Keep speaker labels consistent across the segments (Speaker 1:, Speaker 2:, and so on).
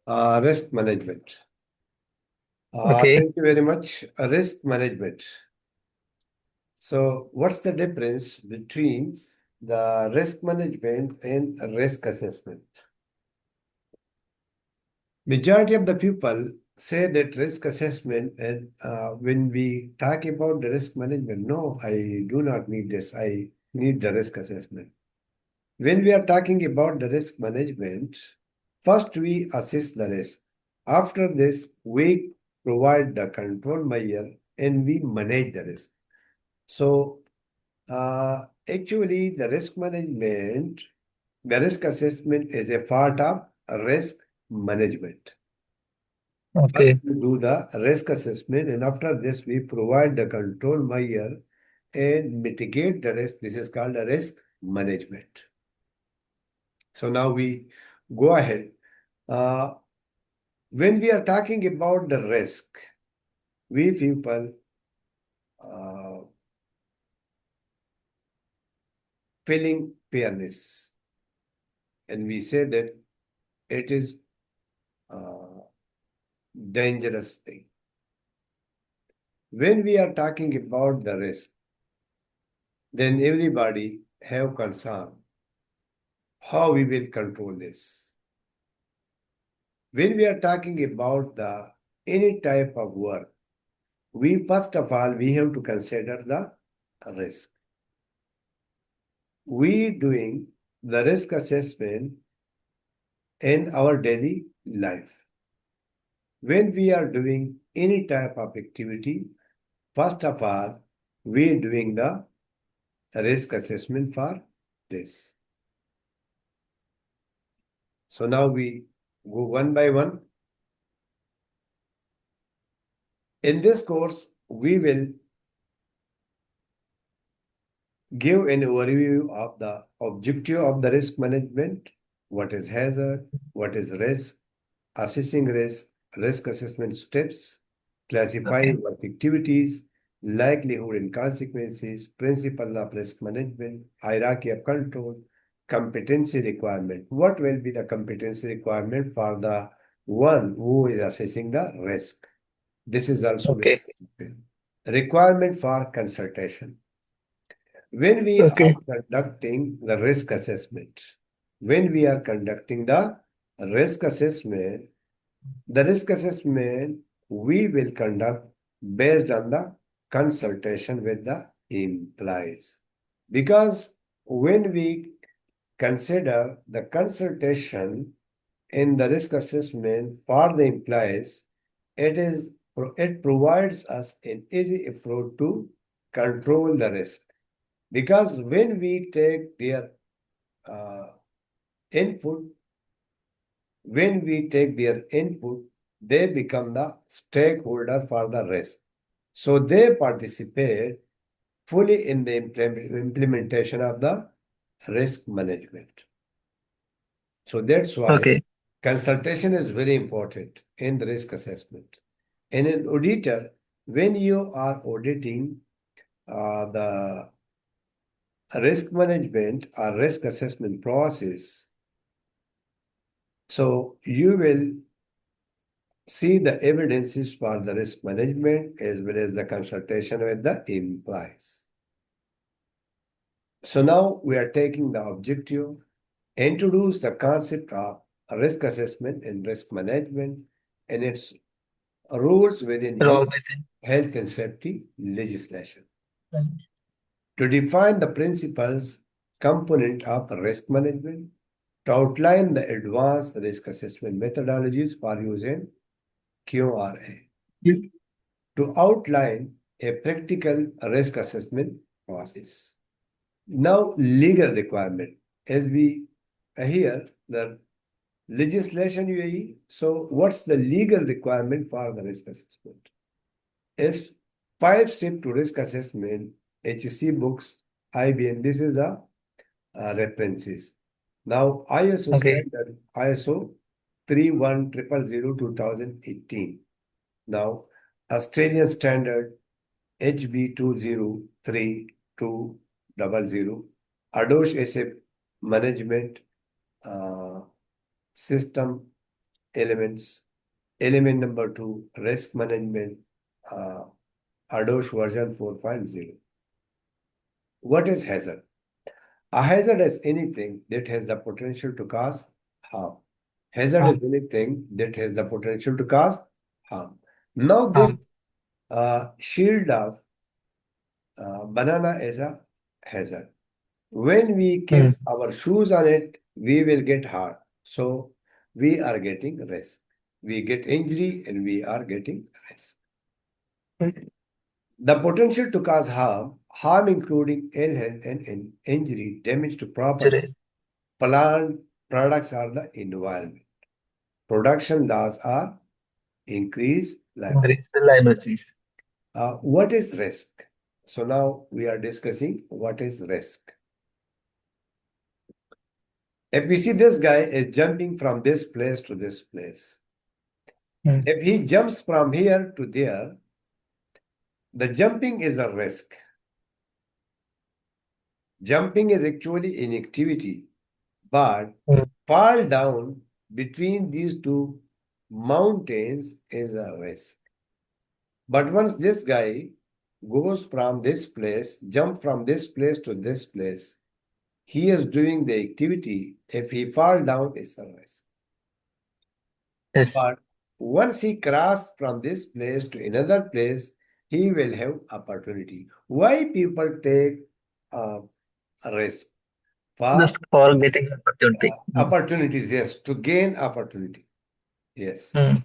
Speaker 1: Risk management.
Speaker 2: Okay,
Speaker 1: Thank you very much. Risk management. So, what's the difference between the risk management and risk assessment? Majority of the people say that risk assessment, and when we talk about the risk management, no, I do not need this. I need the risk assessment. When we are talking about the risk management, first we assess the risk. After this, we provide the control measure and we manage the risk. So, actually, the risk assessment is a part of risk management. First,
Speaker 2: okay,
Speaker 1: we do the risk assessment, and after this, we provide the control measure and mitigate the risk. This is called a risk management. So now we go ahead. Uh, when we are talking about the risk, we people uh, feeling fairness, and we say that it is a dangerous thing. When we are talking about the risk, then everybody have concern how we will control this. When we are talking about the any type of work, we first of all we have to consider the risk. We doing the risk assessment in our daily life. When we are doing any type of activity, first of all, we doing the risk assessment for this. So now we go one by one. In this course, we will give an overview of the objective of the risk management, what is hazard, what is risk, assessing risk, risk assessment steps, classify
Speaker 2: okay,
Speaker 1: work activities, likelihood and consequences, principle of risk management, hierarchy of control, competency requirement. What will be the competency requirement for the one who is assessing the risk? This is also very
Speaker 2: okay,
Speaker 1: important. Requirement for consultation. When we are
Speaker 2: okay,
Speaker 1: conducting the risk assessment, when we are conducting risk assessment, the risk assessment we will conduct based on the consultation with the employees. Because when we consider the consultation in the risk assessment for the employees, it provides us an easy approach to control the risk. Because when we take their uh, input, when we take their input, they become the stakeholder for the risk. So they participate fully in the implementation of the risk management. So that's why
Speaker 2: okay,
Speaker 1: consultation is very important in the risk assessment. And an auditor, when you are auditing the risk management or risk assessment process, so you will see the evidences for the risk management as well as the consultation with the employees. So now we are taking the objective, introduce the concept of risk assessment and risk management and its rules within
Speaker 2: role
Speaker 1: U
Speaker 2: within.
Speaker 1: health and safety legislation. To define the principles component of risk management, to outline the advanced risk assessment methodologies for use in QRA, to outline a practical risk assessment process. Now, legal requirement. As we hear the legislation UAE, so what's the legal requirement for the risk assessment? If 5 step to risk assessment, HC books, IBM, this is the references. Now, ISO
Speaker 2: Okay,
Speaker 1: standard, ISO 31000 2018. Now, Australian standard HB 203200, ADOSH asset management uh, system elements. Element number 2, risk management, ADOSH version 4.0. What is hazard? A hazard is anything that has the potential to cause harm. Hazard
Speaker 2: harm,
Speaker 1: is anything that has the potential to cause harm. Now this
Speaker 2: harm.
Speaker 1: shield of banana is a hazard. When we keep
Speaker 2: Hmm.
Speaker 1: our shoes on it, we will get hurt. So we are getting risk. We get injury and we are getting risk.
Speaker 2: Okay.
Speaker 1: The potential to cause harm including ill health and injury, damage to property,
Speaker 2: Injury,
Speaker 1: plant products are the environment. Production loss are increased liability.
Speaker 2: increase liabilities.
Speaker 1: What is risk? So now we are discussing what is risk. If we see this guy is jumping from this place to this place.
Speaker 2: Hmm.
Speaker 1: If he jumps from here to there, the jumping is a risk. Jumping is actually inactivity, but
Speaker 2: Hmm.
Speaker 1: fall down between these two mountains is a risk. But once this guy goes from this place, jump from this place to this place, he is doing the activity. If he fall down, it's a risk.
Speaker 2: Yes,
Speaker 1: But once he crosses from this place to another place, he will have opportunity. Why people take a risk?
Speaker 2: just
Speaker 1: For
Speaker 2: for getting opportunity. Hmm.
Speaker 1: opportunities, yes, to gain opportunity. Yes.
Speaker 2: Hmm.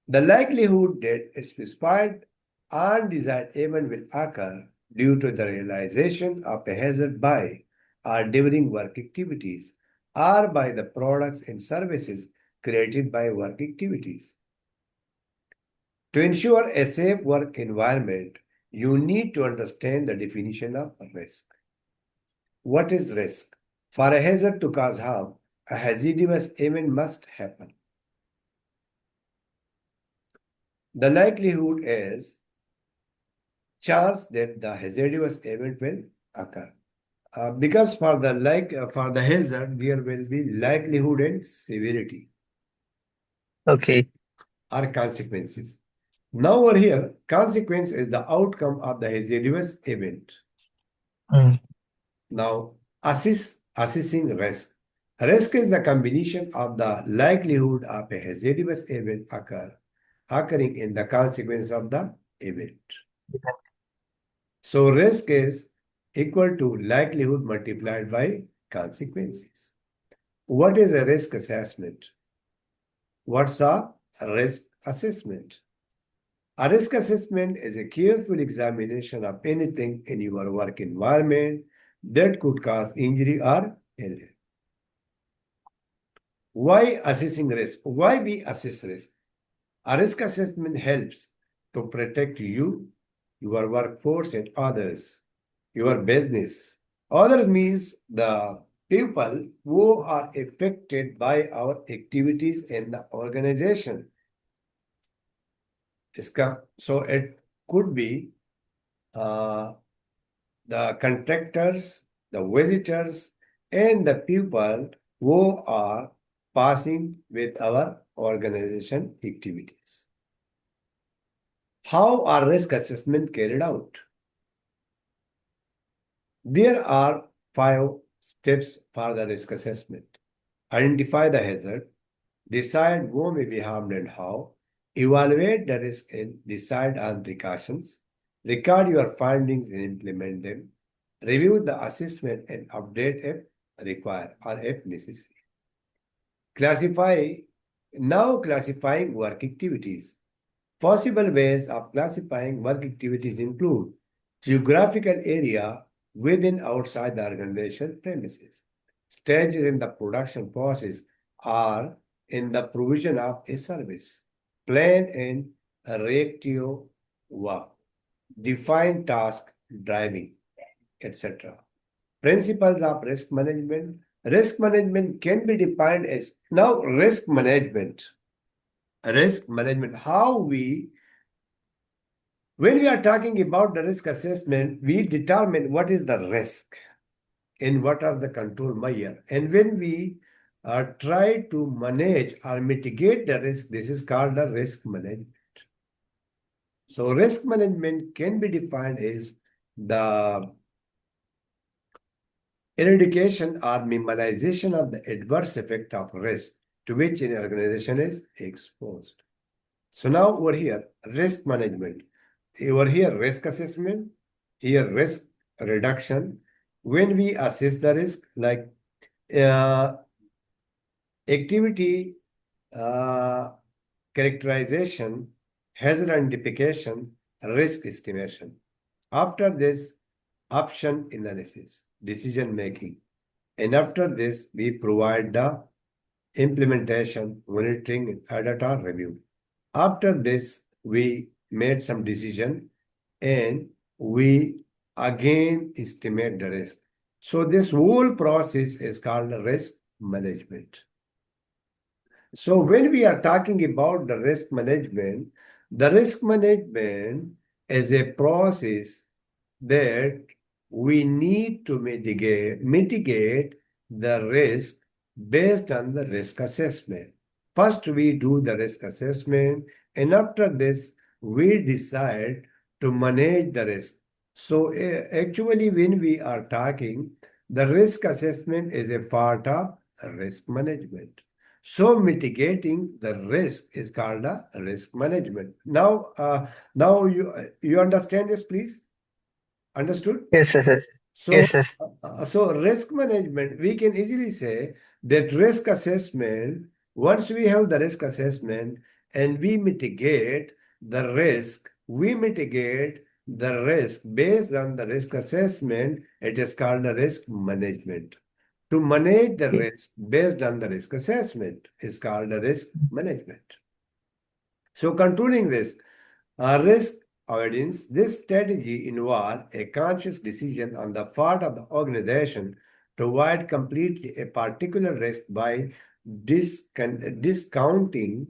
Speaker 1: The likelihood that a specified undesired event will occur due to the realization of a hazard by or during work activities or by the products and services created by work activities. To ensure a safe work environment, you need to understand the definition of risk. What is risk? For a hazard to cause harm, a hazardous event must happen. The likelihood is chance that the hazardous event will occur. Because for the hazard, there will be likelihood and severity
Speaker 2: Okay.
Speaker 1: or consequences. Now over here, consequence is the outcome of the hazardous event.
Speaker 2: Hmm.
Speaker 1: Now, assessing risk. Risk is the combination of the likelihood of a hazardous event occurring in the consequence of the event. So risk is equal to likelihood multiplied by consequences. What is a risk assessment? What's a risk assessment? A risk assessment is a careful examination of anything in your work environment that could cause injury or ill health. Why assessing risk? Why we assess risk? A risk assessment helps to protect you, your workforce, and others, your business. Others means the people who are affected by our activities in the organization. So it could be the contractors, the visitors, and the people who are passing with our organization activities. How are risk assessment carried out? There are 5 steps for the risk assessment. Identify the hazard, decide who may be harmed and how, evaluate the risk and decide on precautions, record your findings and implement them, review the assessment and update if required or if necessary. Classifying work activities. Possible ways of classifying work activities include geographical area within outside the organization premises, stages in the production process or in the provision of a service, planned and reactive work, defined task driving, etc. Principles of risk management. Risk management can be defined as now risk management. Risk management, how we when we are talking about the risk assessment, we determine what is the risk and what are the control measures. And when we try to manage or mitigate the risk. This is called the risk management. So risk management can be defined as the eradication or minimization of the adverse effect of risk to which an organization is exposed. So now over here, risk management. Over here, risk assessment. Here, risk reduction. When we assess the risk, like uh, activity characterization, hazard identification, risk estimation. After this, option analysis, decision making. And after this, we provide the implementation, monitoring, and data review. After this, we made some decision and we again estimate the risk. So this whole process is called risk management. So when we are talking about the risk management is a process that we need to mitigate the risk based on the risk assessment. First, we do the risk assessment, and after this, we decide to manage the risk. So, actually, when we are talking, the risk assessment is a part of risk management. So, mitigating the risk is called a risk management. Now you understand this, please? Understood?
Speaker 2: Yes, yes, yes.
Speaker 1: So,
Speaker 2: Yes, yes.
Speaker 1: so risk management, we can easily say that risk assessment, once we have the risk assessment and we mitigate the risk based on the risk assessment, it is called the risk management. To manage the
Speaker 2: Okay.
Speaker 1: risk based on the risk assessment is called the risk management. So controlling risk avoidance, this strategy involves a conscious decision on the part of the organization to avoid completely a particular risk by discounting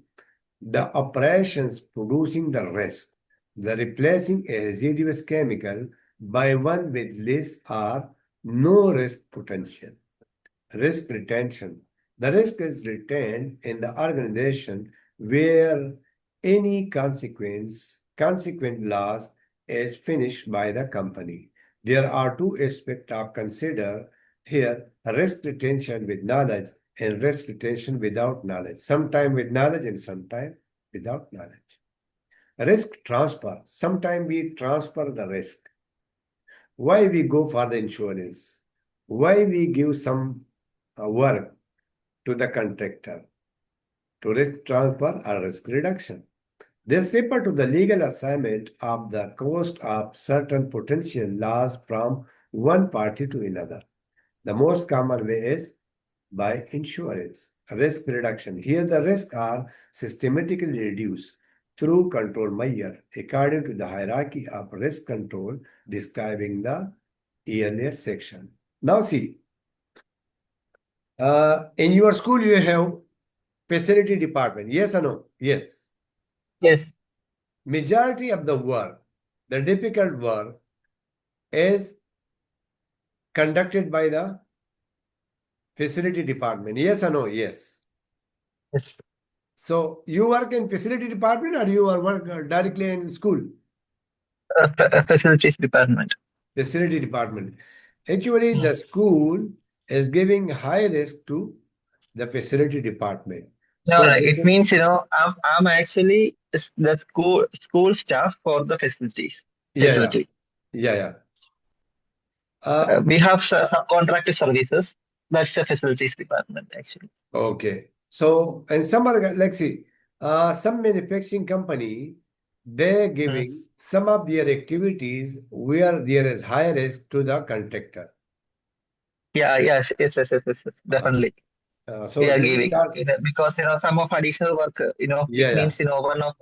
Speaker 1: the operations producing the risk, the replacing a residuous chemical by one with less or no risk potential. Risk retention. The risk is retained in the organization where any consequent loss is finished by the company. There are two aspects of consider here, risk retention with knowledge and risk retention without knowledge. Sometime with knowledge and sometime without knowledge. Risk transfer. Sometime we transfer the risk. Why we go for the insurance? Why we give some work to the contractor to risk transfer or risk reduction. This refer to the legal assignment of the cost of certain potential loss from one party to another. The most common way is by insurance. Risk reduction. Here the risks are systematically reduced through control measure according to the hierarchy of risk control describing the earlier section. Now see, in your school you have facility department. Yes or no? Yes.
Speaker 2: Yes,
Speaker 1: Majority of the work, the difficult work, is conducted by the facility department. Yes or no? Yes.
Speaker 2: yes.
Speaker 1: So you work in facility department or you are work directly in school?
Speaker 2: Facilities department.
Speaker 1: Facility department. Actually,
Speaker 2: Mm.
Speaker 1: the school is giving high risk to the facility department.
Speaker 2: No,
Speaker 1: So
Speaker 2: no,
Speaker 1: this
Speaker 2: it
Speaker 1: is,
Speaker 2: means, I'm actually the school staff for the
Speaker 1: yeah, yeah,
Speaker 2: facility.
Speaker 1: yeah, yeah. Uh,
Speaker 2: We have subcontracted services. That's the facilities department, actually.
Speaker 1: Okay. So, and some other, let's see, some manufacturing company, they're
Speaker 2: Mm.
Speaker 1: giving some of their activities where there is high risk to the contractor.
Speaker 2: Yeah, yes, yes, yes, yes, yes, yes,
Speaker 1: Uh,
Speaker 2: definitely. We
Speaker 1: so
Speaker 2: are
Speaker 1: this is
Speaker 2: giving
Speaker 1: called,
Speaker 2: because some of additional work, it
Speaker 1: yeah, yeah,
Speaker 2: means, one of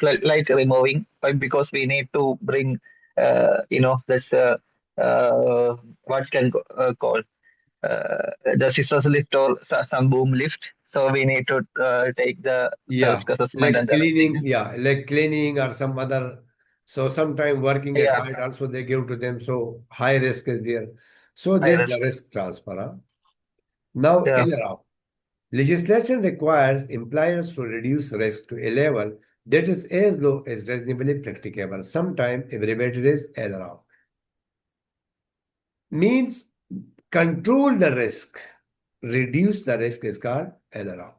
Speaker 2: light removing, but because we need to bring, this, what can call, the scissors lift or some boom lift. So we need to take the
Speaker 1: yeah,
Speaker 2: risk assessment and everything.
Speaker 1: like cleaning or some other. So sometime working at
Speaker 2: Yeah,
Speaker 1: night also they give to them. So high risk is there. So
Speaker 2: high
Speaker 1: there's the
Speaker 2: risk.
Speaker 1: risk transfer. Huh? Now,
Speaker 2: Yeah.
Speaker 1: in and out. Legislation requires employers to reduce risk to a level that is as low as reasonably practicable. Sometimes abbreviated as LRF. Means control the risk. Reduce the risk is called LRF.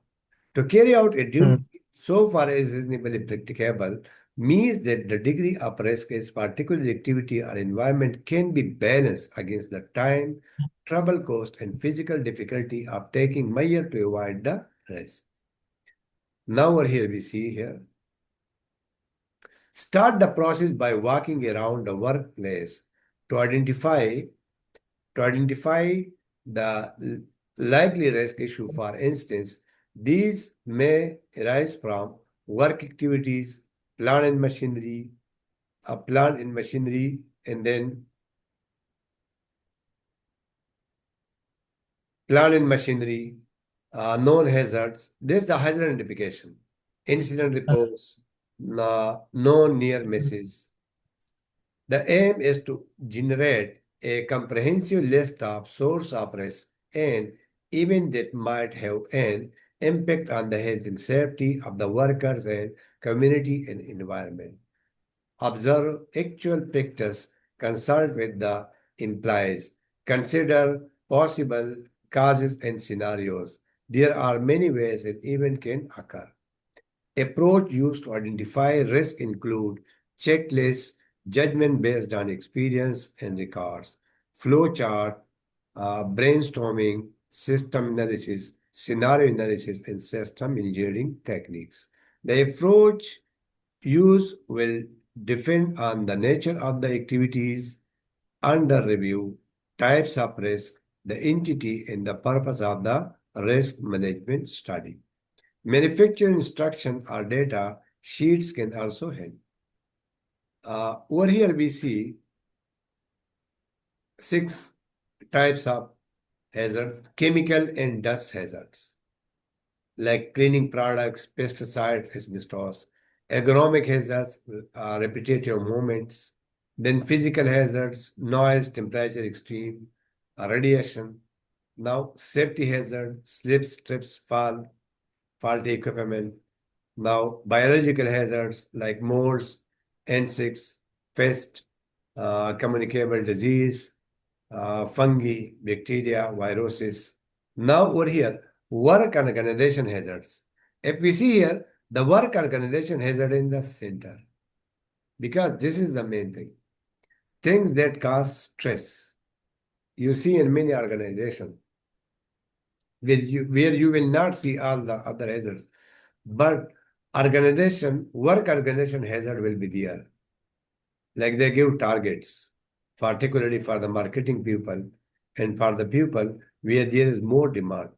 Speaker 1: To carry out a duty
Speaker 2: mm,
Speaker 1: so far as reasonably practicable means that the degree of risk is particular activity or environment can be balanced against the time, trouble cost, and physical difficulty of taking measure to avoid the risk. Now over here we see here. Start the process by walking around the workplace to identify the likely risk issue. For instance, these may arise from work activities, plant and machinery, and then plant and machinery, known hazards. This is the hazard identification, incident reports, known near misses. The aim is to generate a comprehensive list of source of risk and events that might have an impact on the health and safety of the workers and community and environment. Observe actual practice, consult with the employees, consider possible causes and scenarios. There are many ways an event can occur. Approach used to identify risk include checklists, judgment based on experience and records, flow chart, brainstorming, system analysis, scenario analysis, and system engineering techniques. The approach used will depend on the nature of the activities under review, types of risk, the entity, and the purpose of the risk management study. Manufacturer instruction or data sheets can also help. Over here we see 6 types of hazard, chemical and dust hazards, like cleaning products, pesticides, asbestos, ergonomic hazards, repetitive movements, then physical hazards, noise, temperature extreme, radiation. Now safety hazard, slips, trips, fall, faulty equipment. Now, biological hazards like molds, insects, pest, communicable disease, fungi, bacteria, viruses. Now, over here, work organization hazards. If we see here, the work organization hazard in the center, because this is the main thing. Things that cause stress. You see in many organizations where you will not see all the other hazards. But work organization hazard will be there. Like they give targets, particularly for the marketing people and for the people where there is more demand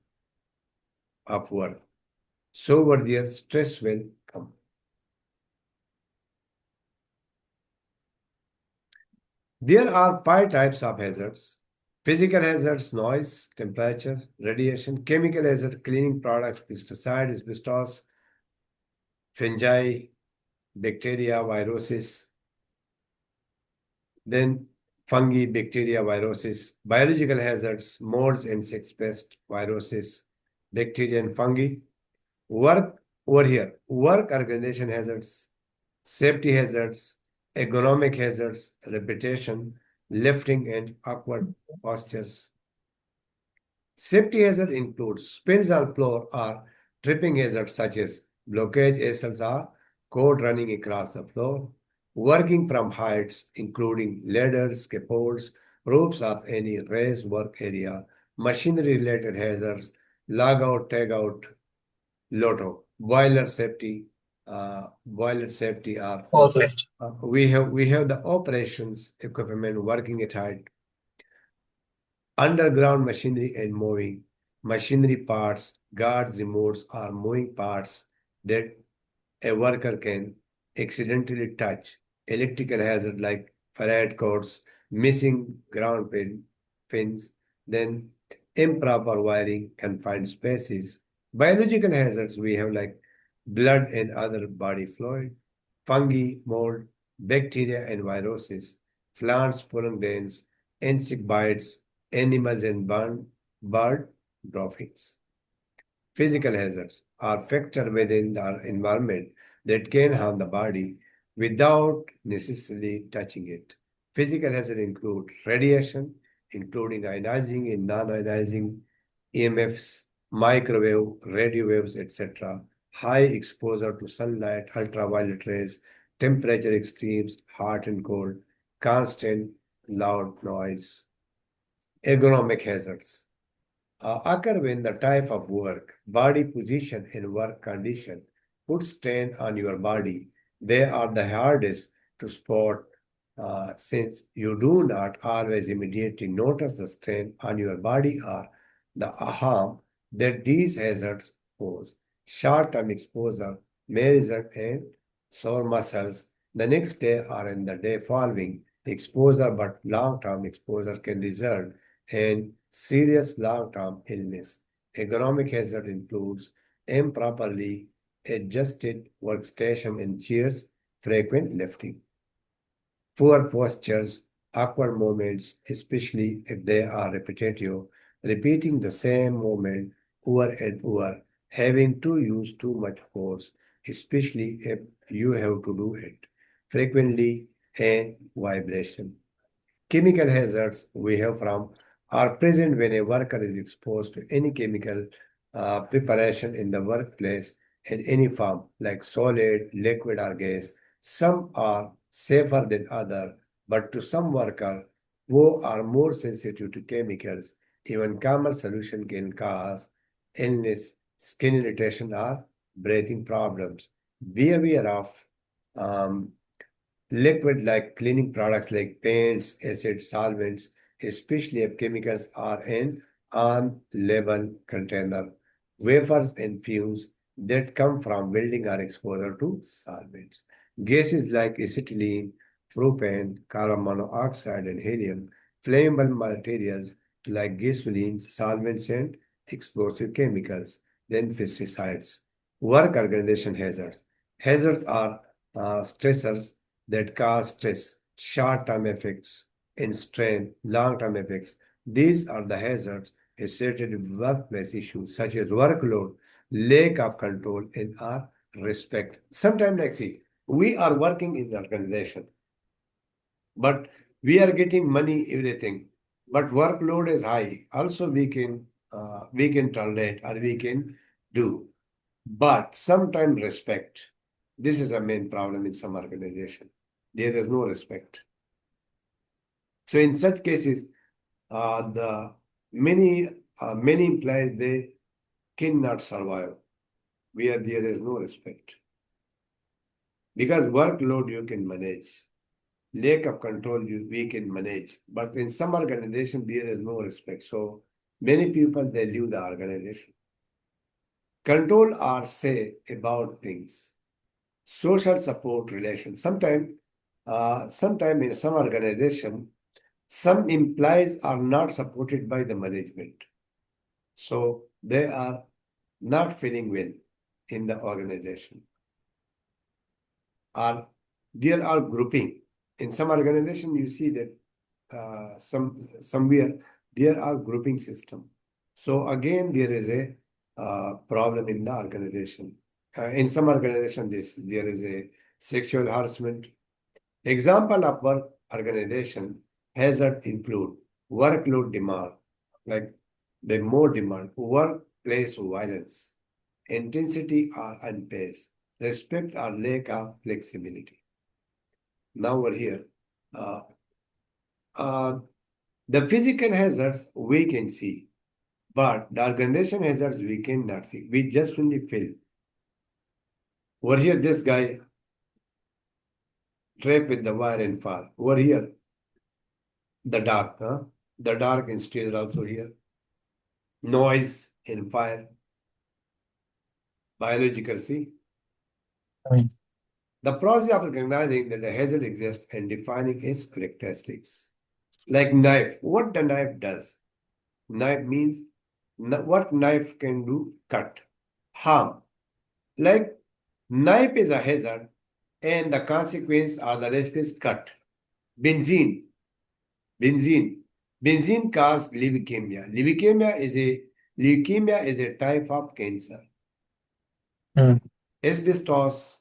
Speaker 1: of work. So what their stress will come. There are 5 types of hazards. Physical hazards, noise, temperature, radiation, chemical hazards, cleaning products, pesticides, asbestos, fungi, bacteria, viruses, then fungi, bacteria, viruses, biological hazards, molds, insects, pests, viruses, bacteria, and fungi. Work over here, work organization hazards, safety hazards, ergonomic hazards, repetition, lifting, and awkward postures. Safety hazard includes spills on floor or tripping hazards such as blockage SLR, code running across the floor, working from heights including ladders, scaffolds, roofs of any raised work area, machinery-related hazards, log out, tag out, lotto, boiler safety are for
Speaker 2: also.
Speaker 1: we have the operations equipment working at height, underground machinery and moving machinery parts, guards, remotes, or moving parts that a worker can accidentally touch. Electrical hazard like Farad cords, missing pins, then improper wiring, confined spaces. Biological hazards we have like blood and other body fluid, fungi, mold, bacteria and viruses, plants, pollen grains, insect bites, animals and bird droppings. Physical hazards are factors within the environment that can harm the body without necessarily touching it. Physical hazards include radiation, including ionizing and non-ionizing EMFs, microwave, radio waves, etc., high exposure to sunlight, ultraviolet rays, temperature extremes, hot and cold, constant loud noise, ergonomic hazards occur when the type of work, body position, and work condition put strain on your body. They are the hardest to spot since you do not always immediately notice the strain on your body or the harm that these hazards pose. Short-term exposure may result in sore muscles the next day or in the day following exposure, but long-term exposure can result in serious long-term illness. Economic hazard includes improperly adjusted workstation and chairs, frequent lifting, poor postures, awkward movements, especially if they are repetitive, repeating the same movement over and over, having to use too much force, especially if you have to do it frequently, and vibration. Chemical hazards we have from are present when a worker is exposed to any chemical preparation in the workplace in any form, like solid, liquid, or gas. Some are safer than others, but to some workers who are more sensitive to chemicals, even common solution can cause illness, skin irritation, or breathing problems. Be aware of um, liquid like cleaning products like paints, acids, solvents, especially if chemicals are in on-label container. Wafers and fumes that come from welding are exposure to solvents. Gases like acetylene, propane, carbon monoxide, and helium, flammable materials like gasoline, solvents, and explosive chemicals, then pesticides. Work organization hazards. Hazards are stressors that cause stress, short-term effects, and strain, long-term effects. These are the hazards associated with workplace issues such as workload, lack of control, and our respect. Sometimes, like see, we are working in the organization, but we are getting money, everything, but workload is high. Also, we can tolerate or we can do, but sometimes respect. This is a main problem in some organization. There is no respect. So in such cases, the many employees they cannot survive where there is no respect because workload you can manage, lack of control we can manage, but in some organization there is no respect. So many people they leave the organization. Control or say about things, social support relations. Sometime in some organization some employees are not supported by the management. So they are not feeling well in the organization. Or there are grouping. In some organization, you see that somewhere there are grouping system. So again, there is a problem in the organization. In some organization, there is a sexual harassment. Example of work organization hazard include workload demand, like the more demand, workplace violence, intensity or unpace, respect or lack of flexibility. Now we're here. Uh, uh, the physical hazards we can see, but the organization hazards we cannot see. We just only feel. Over here, this guy trapped with the wire and fall. Over here, the dark, huh? The dark and stairs also here. Noise and fire. Biological, see?
Speaker 2: Mm.
Speaker 1: The process of recognizing that the hazard exists and defining its characteristics. Like knife, what the knife does. Knife means what knife can do, cut, harm. Like knife is a hazard and the consequence or the rest is cut. Benzene, benzene. Benzene causes leukemia. Leukemia is a Leukemia is a type of cancer.
Speaker 2: Mm.
Speaker 1: Asbestos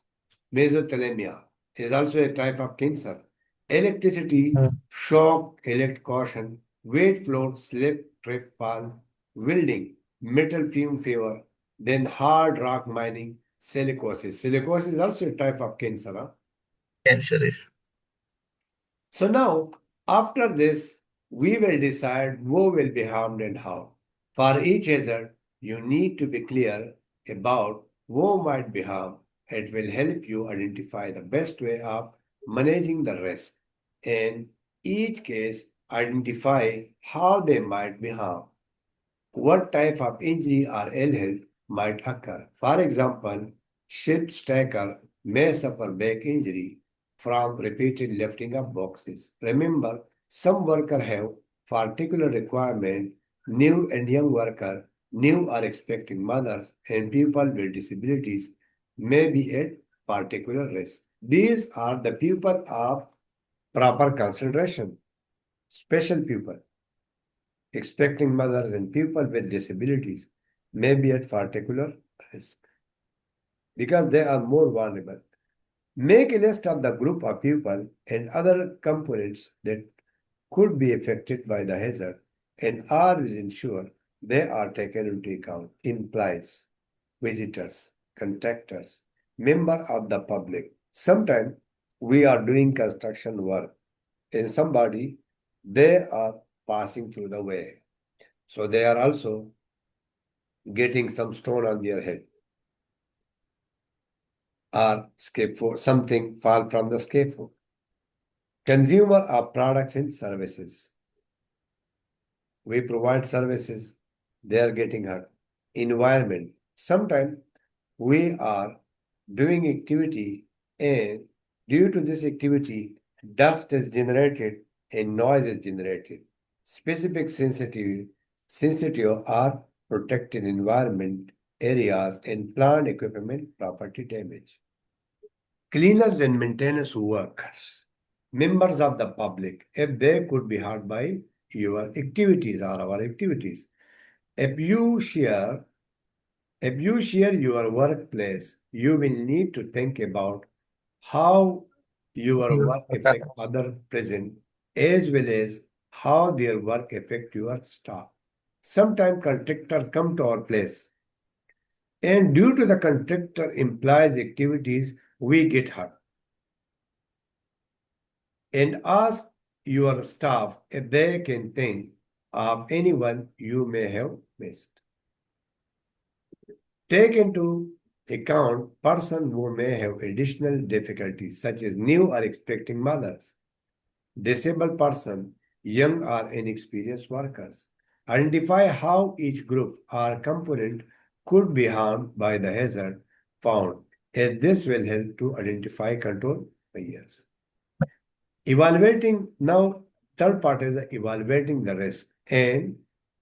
Speaker 1: mesothelioma is also a type of cancer. Electricity,
Speaker 2: Mm.
Speaker 1: shock, electrocution, weight float, slip, trip, fall, welding, metal fume fever, then hard rock mining, silicosis. Silicosis is also a type of cancer. Huh?
Speaker 2: Cancer is.
Speaker 1: So now, after this, we will decide who will be harmed and how. For each hazard, you need to be clear about who might be harmed. It will help you identify the best way of managing the risk. In each case, identify how they might be harmed. What type of injury or ill health might occur? For example, ship stacker may suffer back injury from repeated lifting of boxes. Remember, some workers have particular requirement, new and young worker, new or expecting mothers, and people with disabilities may be at particular risk. These are the people of proper consideration, special people. Expecting mothers and people with disabilities may be at particular risk because they are more vulnerable. Make a list of the group of people and other components that could be affected by the hazard and always ensure they are taken into account. Implies visitors, contractors, member of the public. Sometimes we are doing construction work and somebody they are passing through the way. So they are also getting some stone on their head or scaffold, something fall from the scaffold. Consumer of products and services. We provide services, they are getting hurt. Environment. Sometimes we are doing activity and due to this activity, dust is generated and noise is generated. Specific sensitive are protected environment areas and plant equipment property damage. Cleaners and maintenance workers, members of the public, if they could be hurt by your activities or our activities. If you share if you share your workplace, you will need to think about how your
Speaker 2: Mm.
Speaker 1: work affect other present as well as how their work affect your staff. Sometimes contractor come to our place and due to the contractor implies activities, we get hurt. And ask your staff if they can think of anyone you may have missed. Take into account person who may have additional difficulties such as new or expecting mothers, disabled person, young or inexperienced workers. Identify how each group or component could be harmed by the hazard found, as this will help to identify control failures. Evaluating now, third part is evaluating the risk and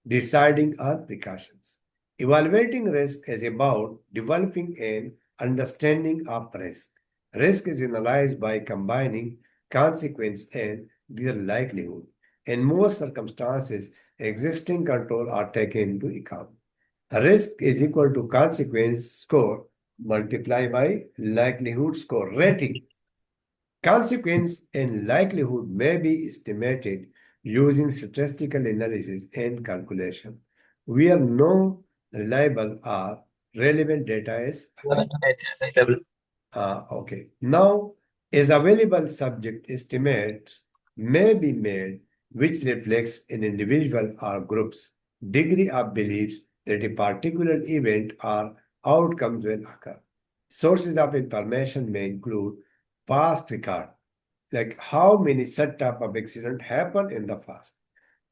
Speaker 1: deciding on precautions. Evaluating risk is about developing an understanding of risk. Risk is analyzed by combining consequence and their likelihood. In most circumstances, existing control are taken into account. Risk is equal to consequence score multiplied by likelihood score rating. Consequence and likelihood may be estimated using statistical analysis and calculation, where no reliable or relevant data is available.
Speaker 2: Available.
Speaker 1: Okay. Now, as available subject estimates may be made, which reflects an individual or group's degree of beliefs that a particular event or outcomes will occur. Sources of information may include past record, like how many such type of accident happen in the past,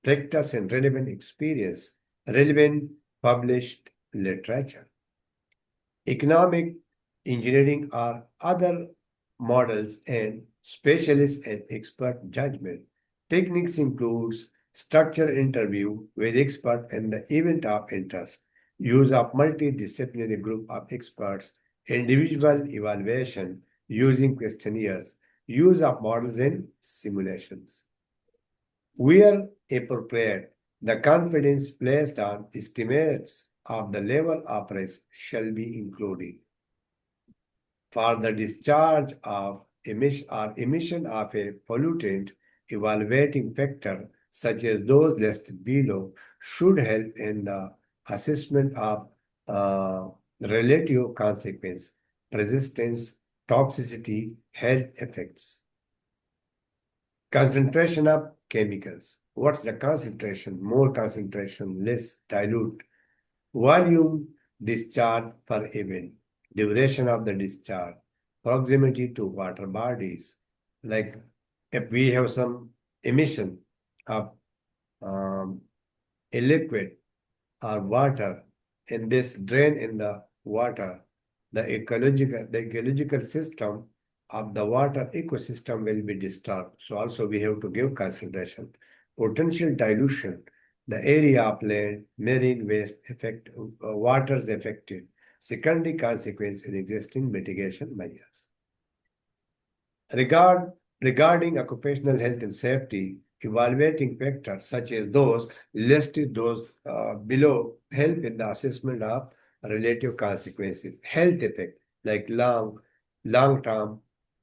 Speaker 1: practice and relevant experience, relevant published literature. Economic, engineering, or other models and specialist and expert judgment. Techniques includes structured interview with expert in the event of interest, use of multidisciplinary group of experts, individual evaluation using questionnaires, use of models and simulations. Where appropriate, The confidence placed on estimates of the level of risk shall be included. For the discharge of emission of a pollutant, evaluating factor such as those listed below should help in the assessment of uh, relative consequence, resistance, toxicity, health effects. Concentration of chemicals. What's the concentration? More concentration, less dilute. Volume discharge per event. Duration of the discharge. Proximity to water bodies. Like if we have some emission of um, a liquid or water and this drain in the water, the ecological system of the water ecosystem will be disturbed. So also we have to give consideration. Potential dilution, the area of land, marine waste effect, waters affected, secondary consequence in existing mitigation measures. Regarding occupational health and safety, evaluating factors such as those listed those below help in the assessment of relative consequences. Health effect like long-term,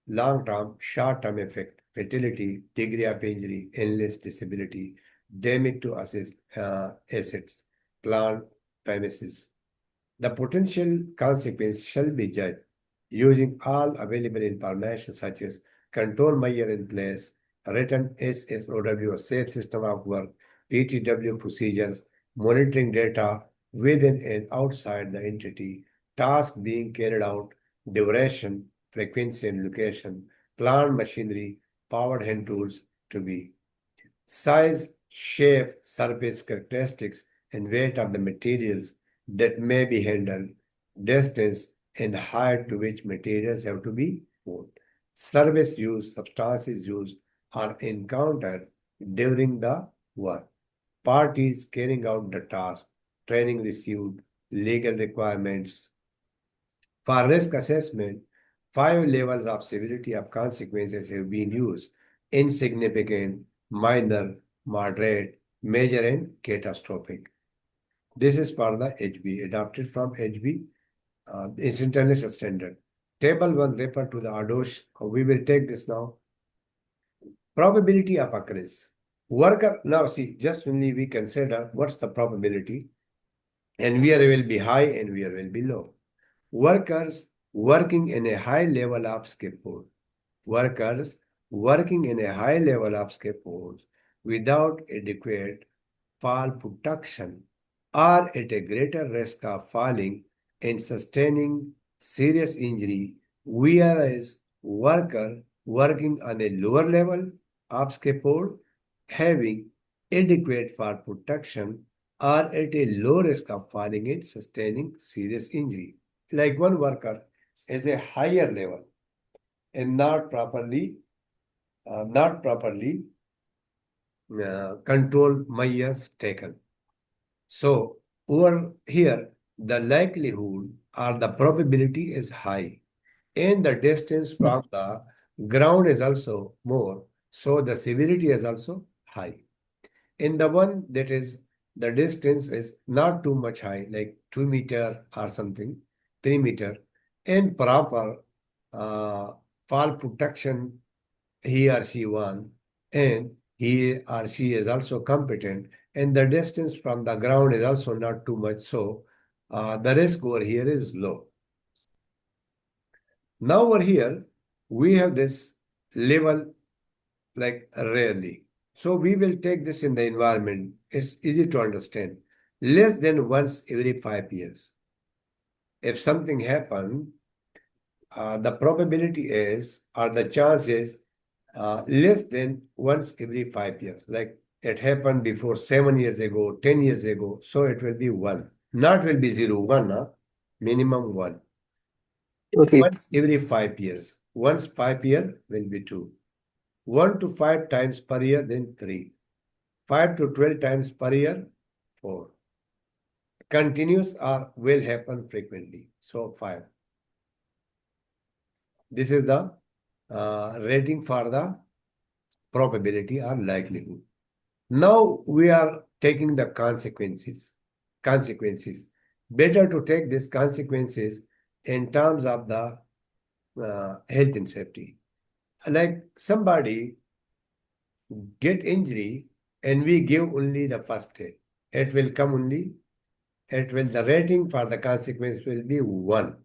Speaker 1: long-term, short-term effect, fertility, degree of injury, illness, disability, damage to assets, plant premises. The potential consequence shall be judged using all available information such as control measure in place, written SSOW, safe system of work, PTW procedures, monitoring data within and outside the entity, task being carried out, duration, frequency and location, plant machinery, powered hand tools to be. Size, shape, surface characteristics, and weight of the materials that may be handled, distance, and height to which materials have to be moved. Service use, substances used are encountered during the work. Parties carrying out the task, training received, legal requirements, for risk assessment, 5 levels of severity of consequences have been used: insignificant, minor, moderate, major, and catastrophic. This is for the HB, adopted from HB, it's international standard. Table 1 refer to the ADOSH. We will take this now. Probability of occurrence. Worker, now see, just only we consider what's the probability and where it will be high and where it will be low. Workers working in a high level of scaffold. Workers working in a high level of scaffolds without adequate fall protection are at a greater risk of falling and sustaining serious injury, whereas worker working on a lower level of scaffold having adequate fall protection are at a low risk of falling and sustaining serious injury. Like one worker is a higher level and not properly control measures taken. So over here, the likelihood or the probability is high, and the distance from the ground is also more. So the severity is also high. In the one that is the distance is not too much high, like 2 meter or something, 3 meter, and proper uh, fall protection he or she won, and he or she is also competent, and the distance from the ground is also not too much, so the risk over here is low. Now over here, we have this level like rarely. So we will take this in the environment. It's easy to understand. Less than once every 5 years. If something happen, the probability is, or the chance is, less than once every 5 years. Like it happened before 7 years ago, 10 years ago. So it will be one. Not will be zero, one, huh? Minimum one.
Speaker 2: Okay.
Speaker 1: Once every 5 years. Once 5 year will be two. 1 to 5 times per year, then 3. 5 to 12 times per year, 4. Continuous or will happen frequently. So 5. This is the rating for the probability or likelihood. Now we are taking the consequences. Better to take these consequences in terms of the health and safety. Like somebody get injury and we give only the first aid. It will come only, the rating for the consequence will be 1.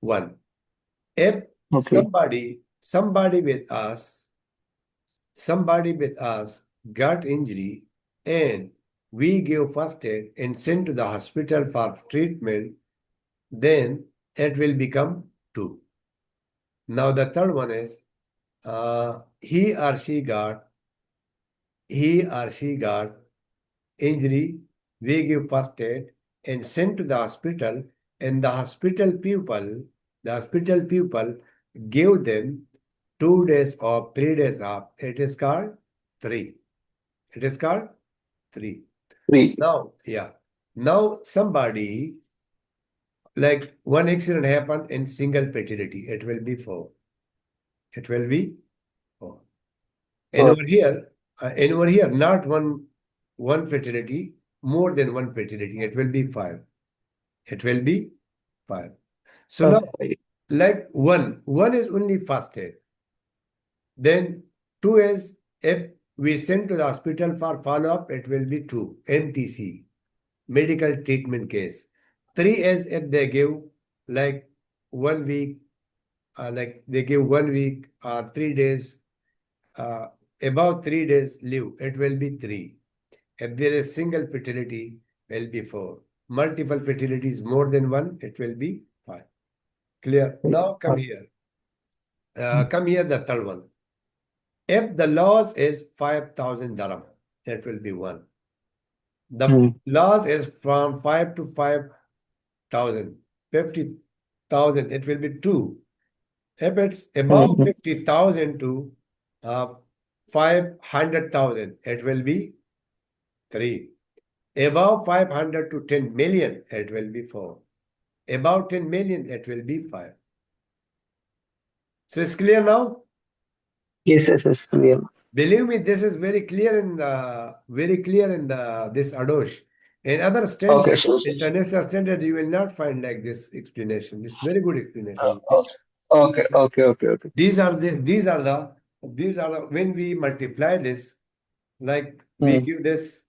Speaker 1: 1. If
Speaker 2: Okay.
Speaker 1: somebody with us got injury and we give first aid and sent to the hospital for treatment, then it will become 2. Now the third one is he or she got injury, we give first aid and sent to the hospital, and the hospital people give them 2 days off, 3 days off. It is called 3. It is called 3.
Speaker 2: We.
Speaker 1: Now, yeah. Now somebody, like one accident happened in single fatality, it will be 4. It will be 4. And
Speaker 2: Oh,
Speaker 1: over here, not one fatality, more than one fatality. It will be 5. It will be 5. So now,
Speaker 2: okay.
Speaker 1: like one is only first aid. Then 2 is if we send to the hospital for follow-up, it will be 2, MTC, medical treatment case. 3 is if they give like 1 week, like they give 1 week or 3 days, about 3 days leave, it will be 3. If there is single fatality, will be 4. Multiple fatalities more than 1, it will be 5. Clear? Now come here. Come here, the third one. If the loss is 5,000 dirham, that will be 1. The
Speaker 2: Mm,
Speaker 1: loss is from 5 to 5,000, 50,000, it will be 2. If it's above
Speaker 2: mm,
Speaker 1: 50,000 to 500,000, it will be 3. Above 500 to 10 million, it will be 4. About 10 million, it will be 5. So it's clear now?
Speaker 2: yes, yes, yes, clear.
Speaker 1: Believe me, this is very clear in this ADOSH. In other
Speaker 2: Okay,
Speaker 1: standard, international standard, you will not find like this explanation. This very good explanation.
Speaker 2: okay, okay, okay, okay.
Speaker 1: These are the when we multiply this, like we
Speaker 2: Mm,
Speaker 1: give this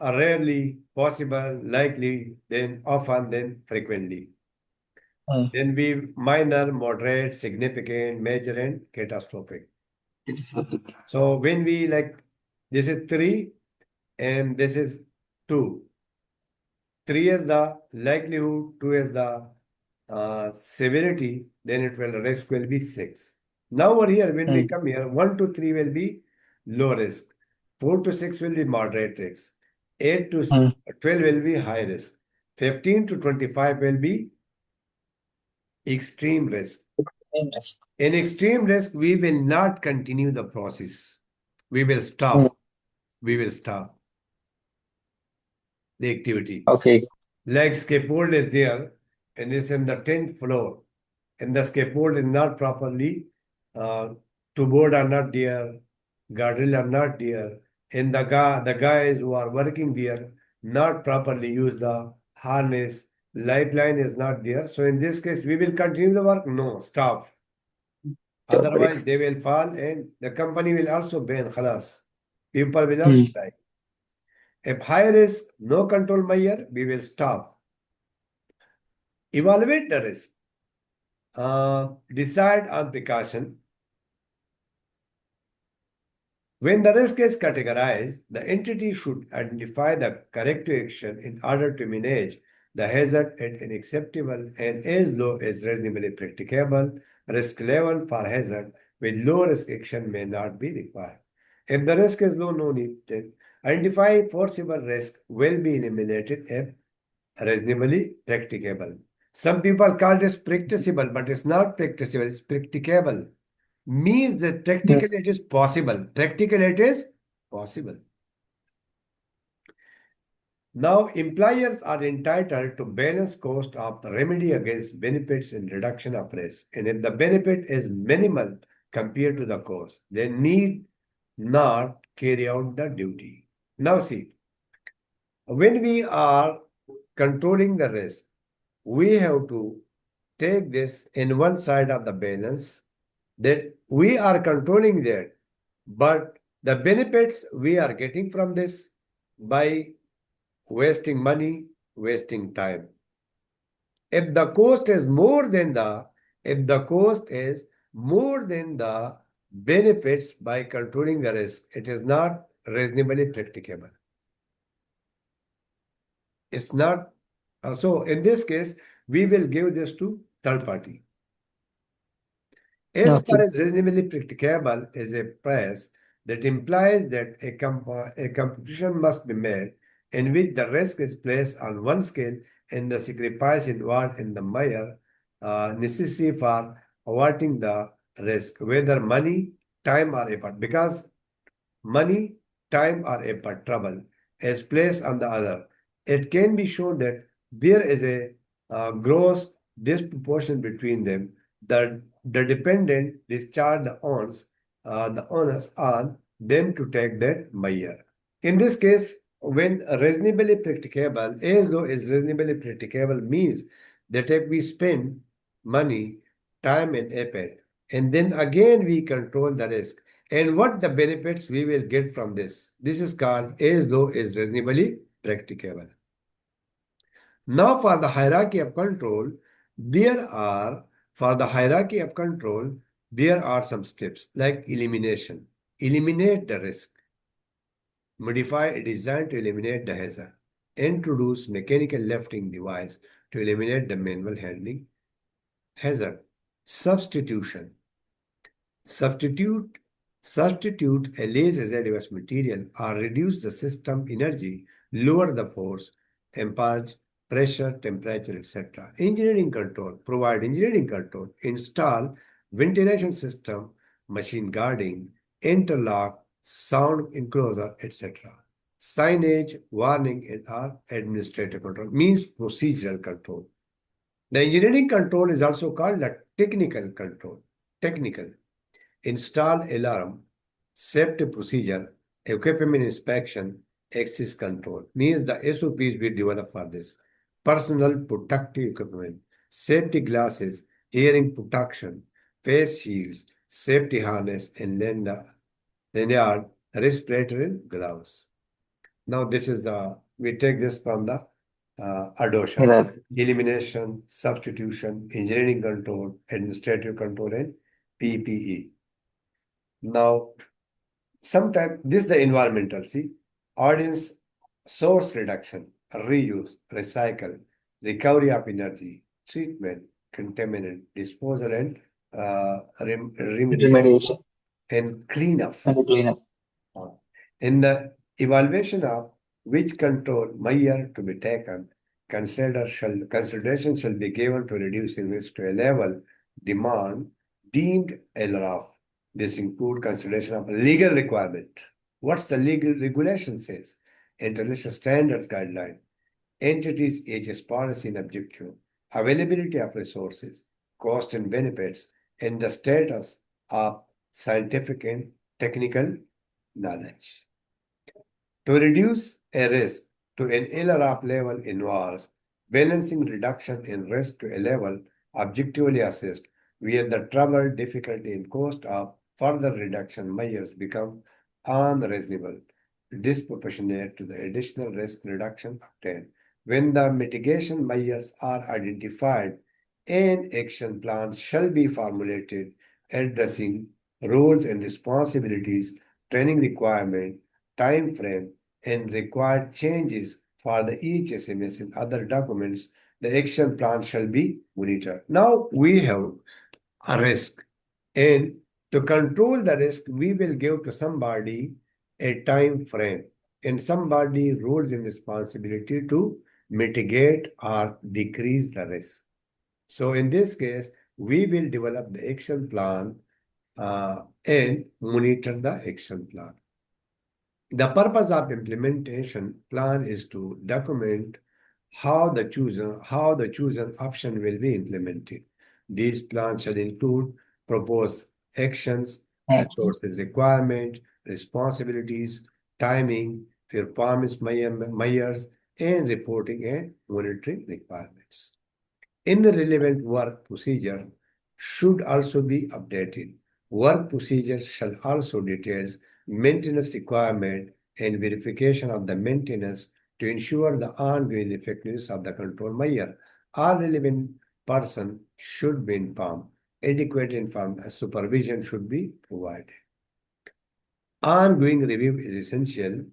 Speaker 1: rarely, possible, likely, then often, then frequently.
Speaker 2: mm.
Speaker 1: Then we minor, moderate, significant, major, and catastrophic.
Speaker 2: It is okay.
Speaker 1: So when we like, this is 3 and this is 2. 3 is the likelihood, 2 is the severity, then risk will be 6. Now over here, when we
Speaker 2: Mm,
Speaker 1: come here, 1 to 3 will be low risk. 4 to 6 will be moderate risk. 8 to
Speaker 2: mm.
Speaker 1: 12 will be high risk. 15 to 25 will be extreme risk.
Speaker 2: Yes.
Speaker 1: In extreme risk, we will not continue the process. We will
Speaker 2: Mm,
Speaker 1: stop. We will stop the activity.
Speaker 2: okay.
Speaker 1: Like scaffold is there and it's in the 10th floor, and the scaffold is not properly, uh, two board are not there, guardrail are not there, and the guys who are working there not properly use the harness, lifeline is not there. So in this case, we will continue the work? No, stop.
Speaker 2: Job
Speaker 1: Otherwise,
Speaker 2: brief.
Speaker 1: they will fall and the company will also ban, khalas. People will also
Speaker 2: Mm,
Speaker 1: die. If high risk, no control measure, we will stop. Evaluate the risk. Decide on precaution. When the risk is categorized, the entity should identify the corrective action in order to manage the hazard at an acceptable and as low as reasonably practicable risk level for hazard with low risk action may not be required. If the risk is low, no need. Then identify forcible risk will be eliminated if reasonably practicable. Some people call this practicable, but it's not practicable, it's practicable. Means that
Speaker 2: mm,
Speaker 1: practically it is possible. Practically it is possible. Now, employers are entitled to balance cost of the remedy against benefits and reduction of risk. And if the benefit is minimal compared to the cost. They need not carry out the duty. Now see, when we are controlling the risk, we have to take this in one side of the balance that we are controlling that, but the benefits we are getting from this by wasting money, wasting time. If the cost is more than the benefits by controlling the risk, it is not reasonably practicable. It's not. So in this case, we will give this to third party. As far
Speaker 2: Okay.
Speaker 1: as reasonably practicable is a price that implies that a computation must be made in which the risk is placed on one scale and the sacrifice involved in the measure necessary for averting the risk, whether money, time, or effort. Because money, time, or effort, trouble is placed on the other, it can be shown that there is a gross disproportion between them. The dependent discharge the onus on them to take that measure. In this case, when reasonably practicable, as though is reasonably practicable means that if we spend money, time, and effort, and then again we control the risk, and what the benefits we will get from this. This is called as though is reasonably practicable. Now for the hierarchy of control, there are some steps like elimination. Eliminate the risk. Modify a design to eliminate the hazard. Introduce mechanical lifting device to eliminate the manual handling hazard. Substitution. Substitute a less hazardous material or reduce the system energy, lower the force, impart pressure, temperature, etc. Engineering control. Provide engineering control. Install ventilation system, machine guarding, interlock, sound enclosure, etc. Signage, warning, and or administrative control means procedural control. The engineering control is also called the technical control. Technical. Install alarm, safety procedure, equipment inspection, access control. Means the SOPs we develop for this. Personal protective equipment, safety glasses, hearing protection, face shields, safety harness, and lanyard, respirator, and gloves. Now this is we take this from the ADOSH.
Speaker 2: Yes.
Speaker 1: Elimination, substitution, engineering control, administrative control, and PPE. Now, sometimes this is the environmental, see, audience source reduction, reuse, recycle, recovery of energy, treatment, contaminant, disposal, and remediation,
Speaker 2: Remediation
Speaker 1: and cleanup.
Speaker 2: and cleanup.
Speaker 1: In the evaluation of which control measure to be taken, consideration shall be given to reducing risk to a level demand deemed LRF. This include consideration of legal requirement. What's the legal regulation says? International standards guideline, entities HS policy and objective, availability of resources, cost and benefits, and the status of scientific and technical knowledge. To reduce a risk to an LRF level involves balancing reduction in risk to a level objectively assessed, where the trouble, difficulty, and cost of further reduction measures become unreasonable, disproportionate to the additional risk reduction obtained. When the mitigation measures are identified, an action plan shall be formulated addressing roles and responsibilities, training requirement, time frame, and required changes for the each SMS and other documents. The action plan shall be monitored. Now we have a risk, and to control the risk, we will give to somebody a time frame and somebody roles and responsibility to mitigate or decrease the risk. So in this case, we will develop the action plan and monitor the action plan. The purpose of implementation plan is to document how the chosen option will be implemented. These plans shall include propose actions,
Speaker 2: Hmm.
Speaker 1: resources requirement, responsibilities, timing, performance measures, and reporting and monitoring requirements. In the relevant work procedure should also be updated. Work procedures shall also detail maintenance requirement and verification of the maintenance to ensure the ongoing effectiveness of the control measure. All relevant person should be informed. Adequate supervision should be provided. Ongoing review is essential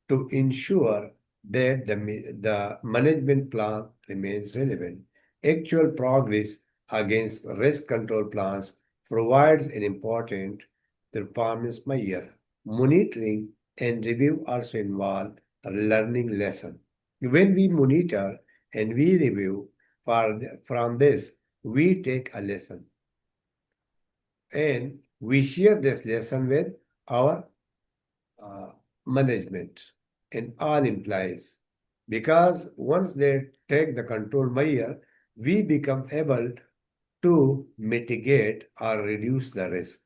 Speaker 1: to ensure that the management plan remains relevant. Actual progress against risk control plans provides an important performance measure. Monitoring and review also involve a learning lesson. When we monitor and we review from this, we take a lesson and we share this lesson with our uh, management and all employees. Because once they take the control measure, we become able to mitigate or reduce the risk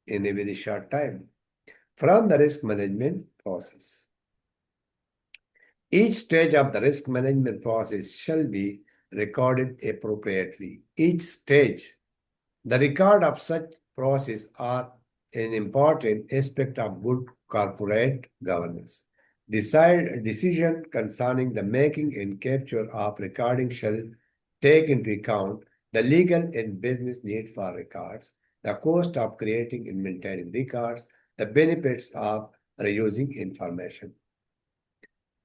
Speaker 1: in a very short time from the risk management process. Each stage of the risk management process shall be recorded appropriately. Each stage, the record of such process are an important aspect of good corporate governance. Decision concerning the making and capture of recording shall take into account the legal and business need for records, the cost of creating and maintaining records, the benefits of reusing information.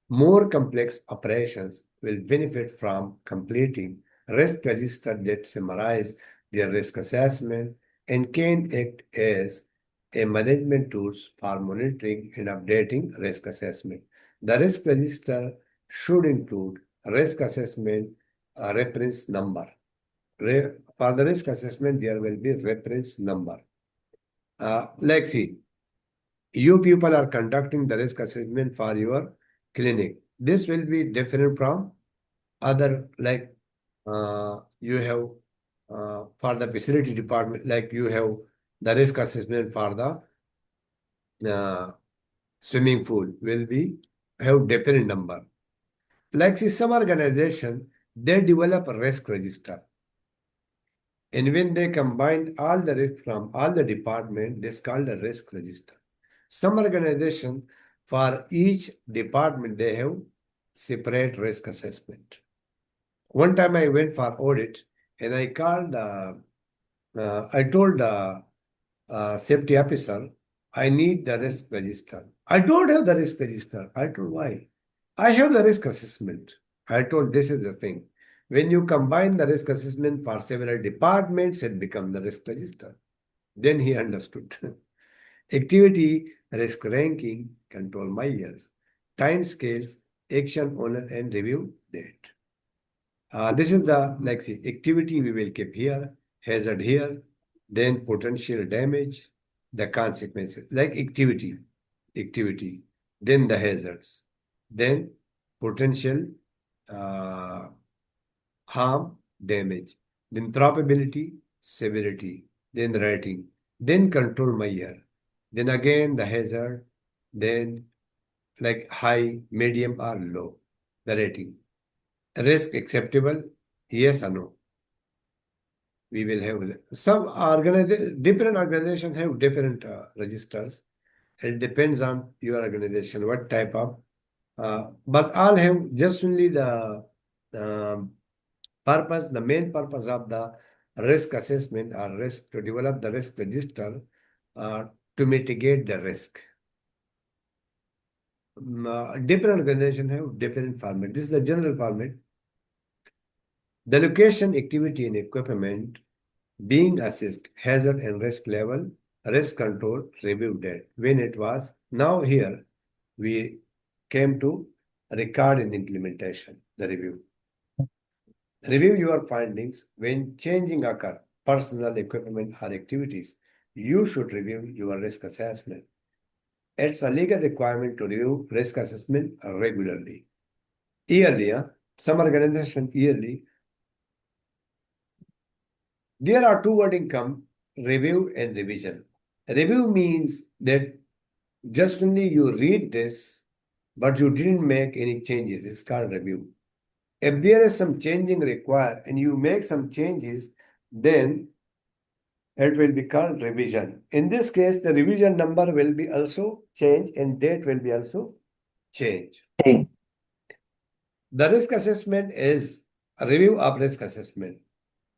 Speaker 1: More complex operations will benefit from completing risk registers that summarize their risk assessment and can act as a management tools for monitoring and updating risk assessment. The risk register should include risk assessment reference number. For the risk assessment, there will be reference number. Let's see. You people are conducting the risk assessment for your clinic. This will be different from other, like you have for the facility department, like you have the risk assessment for the swimming pool will be have different number. Like see, some organization, they develop a risk register. And when they combine all the risk from all the department, this called a risk register. Some organization, for each department, they have separate risk assessment. One time I went for audit and I called, I told the safety officer, I need the risk register. I don't have the risk register. I told why? I have the risk assessment. I told this is the thing. When you combine the risk assessment for several departments, it becomes the risk register. Then he understood. Activity, risk ranking, control measures, time scales, action owner, and review date. This is the like see, activity we will keep here, hazard here, then potential damage, the consequences, like activity, then the hazards, then potential uh, harm, damage, then probability, severity, then rating, then control measure, then again the hazard, then like high, medium, or low, the rating. Risk acceptable, yes or no. We will have some different organizations have different registers. It depends on your organization, what type of. But all have just only the um, purpose, the main purpose of the risk assessment or risk to develop the risk register to mitigate the risk. Different organizations have different format. This is the general format. The location, activity, and equipment being assessed, hazard and risk level, risk control, review date. When it was, now here we came to record and implementation, the review. Review your findings when changing occur, personal equipment or activities. You should review your risk assessment. It's a legal requirement to review risk assessment regularly. Yearly, some organization yearly. There are two wording come. review and revision. Review means that just only you read this, but you didn't make any changes. It's called review. If there is some changing required and you make some changes, then it will be called revision. In this case, the revision number will be also changed and date will be also changed.
Speaker 2: Okay.
Speaker 1: The risk assessment is a review of risk assessment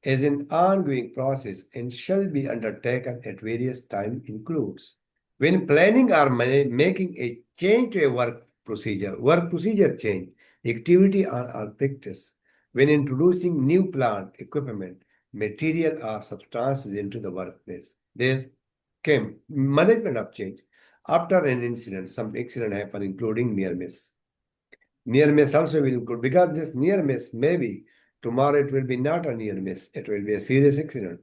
Speaker 1: is an ongoing process and shall be undertaken at various times includes when planning or making a change to a work procedure change, activity or practice, when introducing new plant, equipment, material or substances into the workplace. There's came management of change. After an incident, some accident happened, including near miss. Near miss also will include because this near miss maybe tomorrow it will be not a near miss, it will be a serious accident.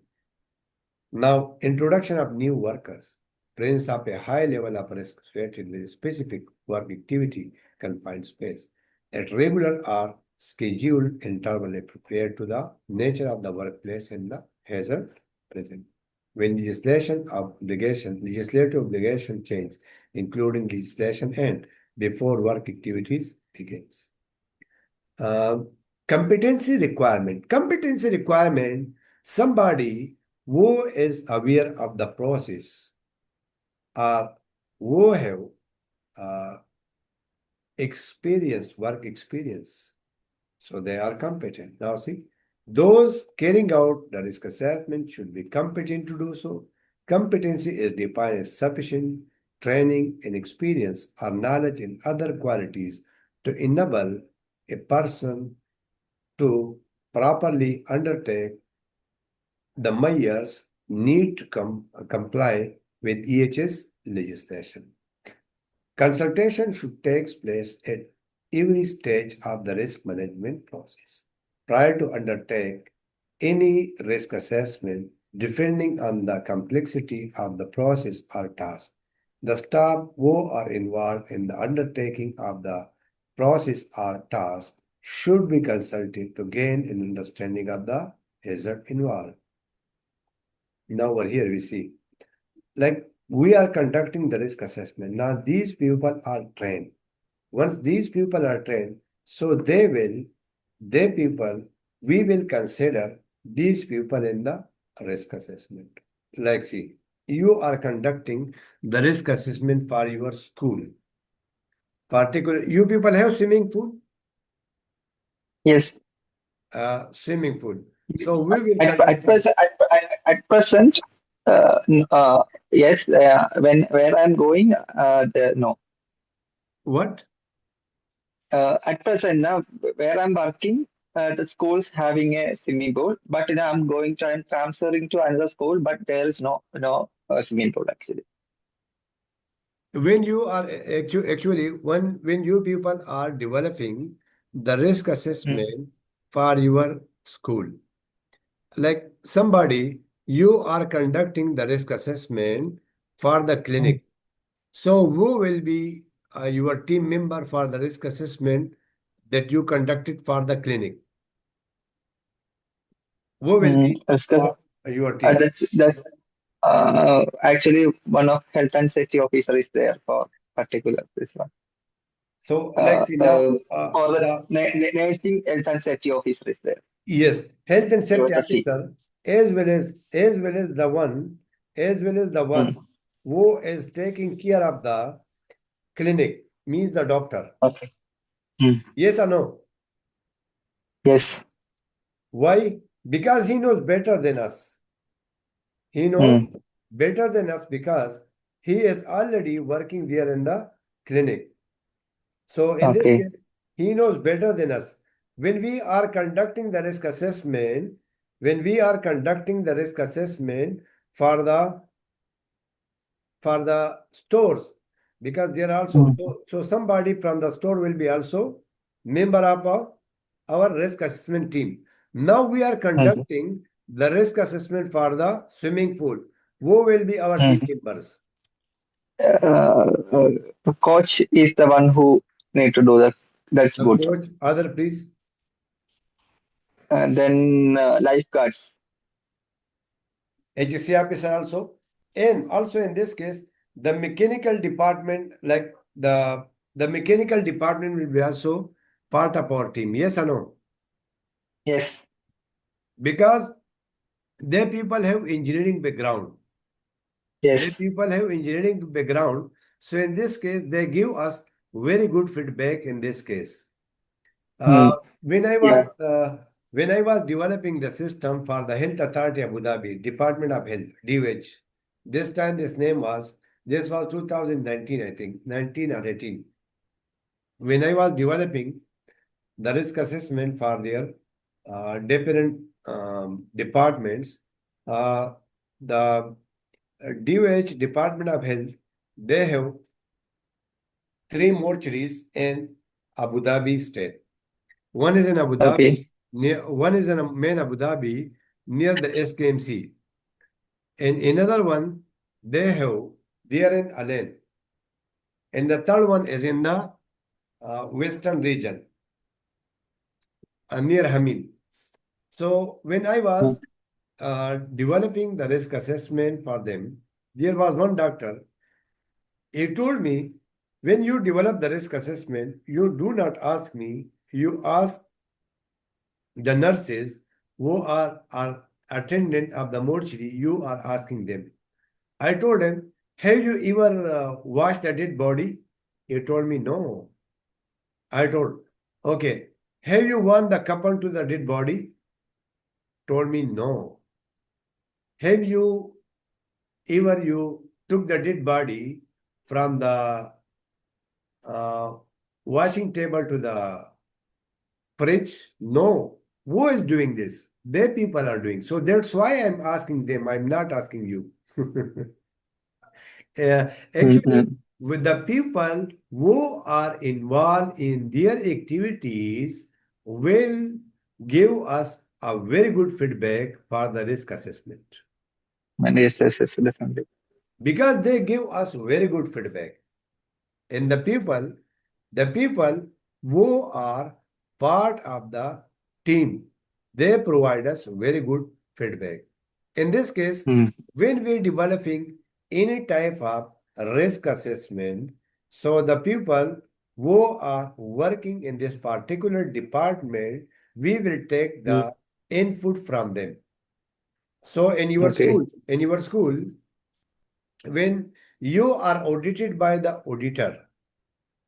Speaker 1: Now, introduction of new workers brings up a high level of risk associated with specific work activity confined space at regular or scheduled interval appropriate to the nature of the workplace and the hazard present. When legislative obligation change, including legislation and before work activities begins. Competency requirement. Competency requirement, somebody who is aware of the process or who have work experience. So they are competent. Now see, those carrying out the risk assessment should be competent to do so. Competency is defined as sufficient training and experience or knowledge in other qualities to enable a person to properly undertake the measures need to comply with EHS legislation. Consultation should take place at every stage of the risk management process. Prior to undertake any risk assessment, depending on the complexity of the process or task, the staff who are involved in the undertaking of the process or task should be consulted to gain an understanding of the hazard involved. Now over here we see, like we are conducting the risk assessment. Now these people are trained. Once these people are trained, so we will consider these people in the risk assessment. Like see, you are conducting the risk assessment for your school. Particular, you people have swimming pool?
Speaker 2: Yes.
Speaker 1: Swimming pool. So we will
Speaker 2: At,
Speaker 1: conduct.
Speaker 2: at present, yes. When where I'm going, no.
Speaker 1: What?
Speaker 2: At present, now where I'm working, the school's having a swimming pool, but now I'm transferring to another school, but there is no swimming pool actually.
Speaker 1: When you are actually when you people are developing the risk assessment for your school, like somebody you are conducting the risk assessment for the clinic, so who will be your team member for the risk assessment that you conducted for the clinic? Who will be
Speaker 2: Discuss,
Speaker 1: your team?
Speaker 2: that's actually one of health and safety officer is there for particular this one.
Speaker 1: So let's see now
Speaker 2: For the
Speaker 1: the
Speaker 2: nursing health and safety officer is there.
Speaker 1: yes, health and safety
Speaker 2: QHSE.
Speaker 1: officer as well as the one who is taking care of the clinic means the doctor.
Speaker 2: Okay. Mm.
Speaker 1: Yes or no?
Speaker 2: Yes.
Speaker 1: Why? Because he knows better than us. He knows
Speaker 2: Mm.
Speaker 1: better than us because he is already working there in the clinic. So in this
Speaker 2: Okay.
Speaker 1: case, he knows better than us. When we are conducting the risk assessment, for the stores, because there are also
Speaker 2: Mm.
Speaker 1: so somebody from the store will be also member of our risk assessment team. Now we are
Speaker 2: Okay.
Speaker 1: conducting the risk assessment for the swimming pool. Who will be our team
Speaker 2: Mm.
Speaker 1: members?
Speaker 2: Coach is the one who need to do that. That's
Speaker 1: The
Speaker 2: good.
Speaker 1: coach, other please.
Speaker 2: And then lifeguards.
Speaker 1: HSE officer also. And also in this case, the mechanical department, like the mechanical department will be also part of our team. Yes or no?
Speaker 2: Yes.
Speaker 1: Because they people have engineering background.
Speaker 2: Yes.
Speaker 1: They people have engineering background. So in this case, they give us very good feedback in this case. Uh,
Speaker 2: Mm.
Speaker 1: when I
Speaker 2: Yeah.
Speaker 1: was when I was developing the system for the Health Authority of Abu Dhabi, Department of Health, DOH, this time this was 2019, I think, 19 or 18. When I was developing the risk assessment for their different departments, the DOH, Department of Health, they have three mortuaries in Abu Dhabi state. One is in Abu Dhabi,
Speaker 2: Okay.
Speaker 1: one is in main Abu Dhabi near the SKMC. And another one they are in Alain. And the third one is in the western region, near Hamin. So when I
Speaker 2: Mm.
Speaker 1: was developing the risk assessment for them, there was one doctor. He told me, when you develop the risk assessment, you do not ask me, you ask the nurses who are attendant of the mortuary, you are asking them. I told him, have you ever washed a dead body? He told me, no. I told, okay, have you worn the coupon to the dead body? Told me, no. Have you ever you took the dead body from the uh, washing table to the fridge? No. Who is doing this? They people are doing. So that's why I'm asking them. I'm not asking you. Actually,
Speaker 2: Mm-hmm.
Speaker 1: with the people who are involved in their activities will give us a very good feedback for the risk assessment
Speaker 2: And yes, yes, yes, definitely.
Speaker 1: because they give us very good feedback. And the people who are part of the team, they provide us very good feedback. In this case,
Speaker 2: Mm.
Speaker 1: when we're developing any type of risk assessment, so the people who are working in this particular department, we will take
Speaker 2: Mm.
Speaker 1: the input from them. So
Speaker 2: Okay.
Speaker 1: in your school, when you are audited by the auditor,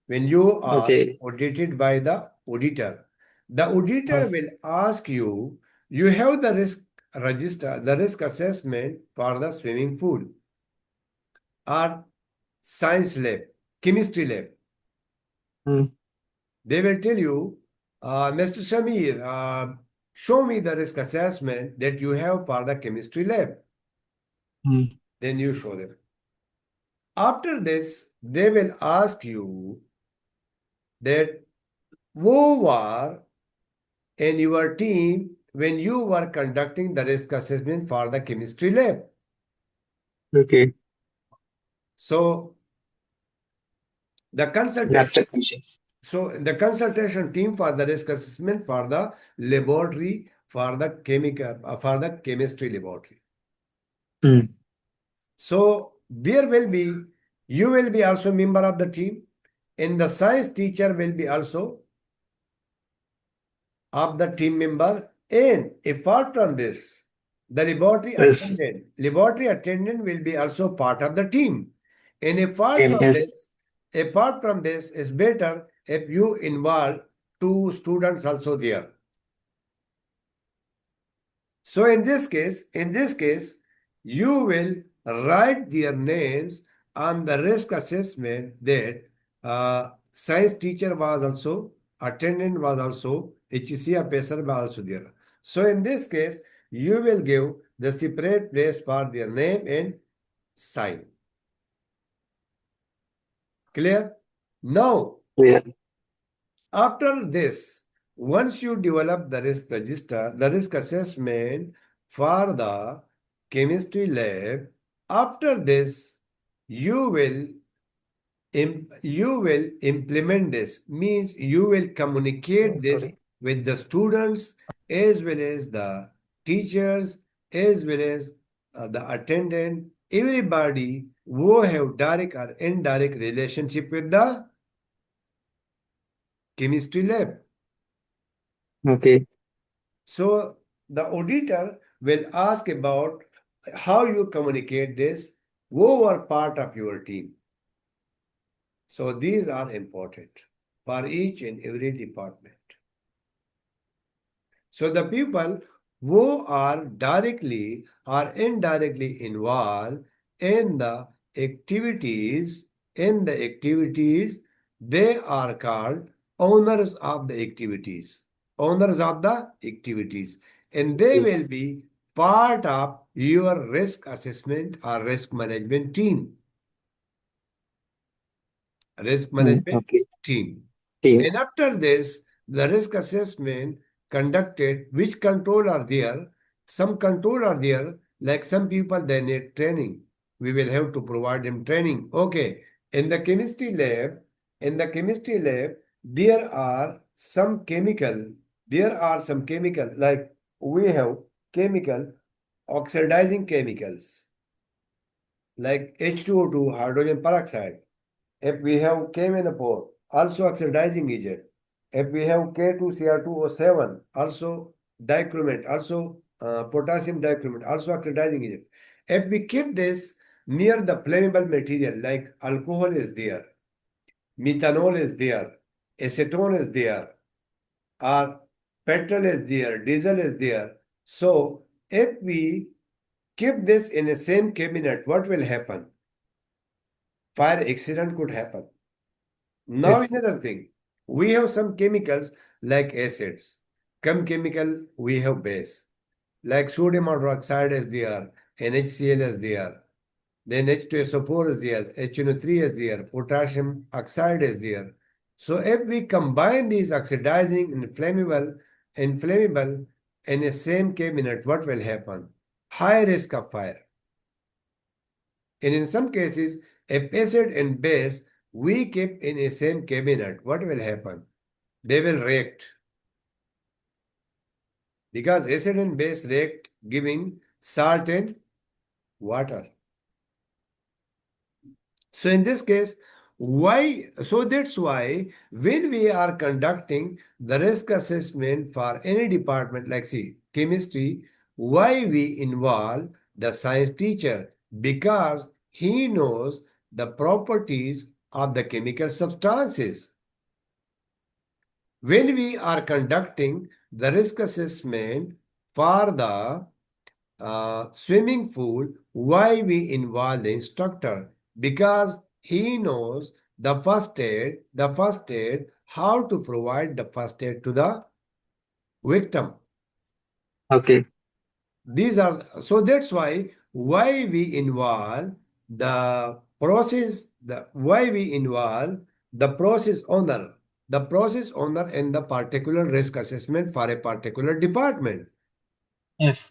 Speaker 1: when you are
Speaker 2: Okay.
Speaker 1: audited by the auditor
Speaker 2: Uh,
Speaker 1: will ask you, you have the risk register, the risk assessment for the swimming pool or science lab, chemistry lab.
Speaker 2: mm.
Speaker 1: They will tell you, Mr. Shamir, show me the risk assessment that you have for the chemistry lab.
Speaker 2: Mm.
Speaker 1: Then you show them. After this, they will ask you that who were in your team when you were conducting the risk assessment for the chemistry lab.
Speaker 2: Okay.
Speaker 1: So the
Speaker 2: Lab
Speaker 1: consultation,
Speaker 2: technicians.
Speaker 1: so the consultation team for the risk assessment for the laboratory for the chemical for the chemistry laboratory.
Speaker 2: Mm.
Speaker 1: So there will be you will be also member of the team, and the science teacher will be also of the team member. And apart from this, the
Speaker 2: Yes.
Speaker 1: laboratory attendant will be also part of the team. And
Speaker 2: Same. Yes.
Speaker 1: apart from this, is better if you involve two students also there. So in this case, you will write their names on the risk assessment that science teacher was also, attendant was also, HCA officer was also there. So in this case, you will give the separate place for their name and sign. Clear? Now,
Speaker 2: Clear.
Speaker 1: after this, once you develop the risk register, the risk assessment for the chemistry lab, after this, you will you will implement this. Means you will communicate this
Speaker 2: Sorry.
Speaker 1: with the students as well as the teachers as well as the attendant, everybody who have direct or indirect relationship with the chemistry lab.
Speaker 2: Okay.
Speaker 1: So the auditor will ask about how you communicate this, who are part of your team. So these are important for each and every department. So the people who are directly or indirectly involved in the activities, they are called owners of the activities. Owners of the activities. And they
Speaker 2: Yes.
Speaker 1: will be part of your risk assessment or risk management team. Risk management
Speaker 2: Okay.
Speaker 1: team.
Speaker 2: Team.
Speaker 1: And after this, the risk assessment conducted, which control are there? Some control are there, like some people they need training. We will have to provide them training. Okay. In the chemistry lab, there are some chemical, like we have chemical, oxidizing chemicals, like H2O2, hydrogen peroxide. If we have K-menopause, also oxidizing agent. If we have K2Cr2O7, also dichromate, also potassium dichromate, also oxidizing agent. If we keep this near the flammable material, like alcohol is there, methanol is there, acetone is there, or petrol is there, diesel is there. So if we keep this in the same cabinet, what will happen? Fire accident could happen. Now
Speaker 2: Yes.
Speaker 1: another thing, we have some chemicals like acids. Some chemical we have base. Like sodium hydroxide is there, NHCl is there, then H2SO4 is there, HNO3 is there, potassium oxide is there. So if we combine these oxidizing and inflammable in the same cabinet, what will happen? High risk of fire. And in some cases, if acid and base we keep in a same cabinet, what will happen? They will react because acid and base react giving salt and water. So in this case, why? So that's why when we are conducting the risk assessment for any department, like see chemistry, why we involve the science teacher? Because he knows the properties of the chemical substances. When we are conducting the risk assessment for the swimming pool, why we involve the instructor? Because he knows the first aid, how to provide the first aid to the victim.
Speaker 2: Okay.
Speaker 1: These are so that's why we involve the process owner in the particular risk assessment for a particular department.
Speaker 2: Yes.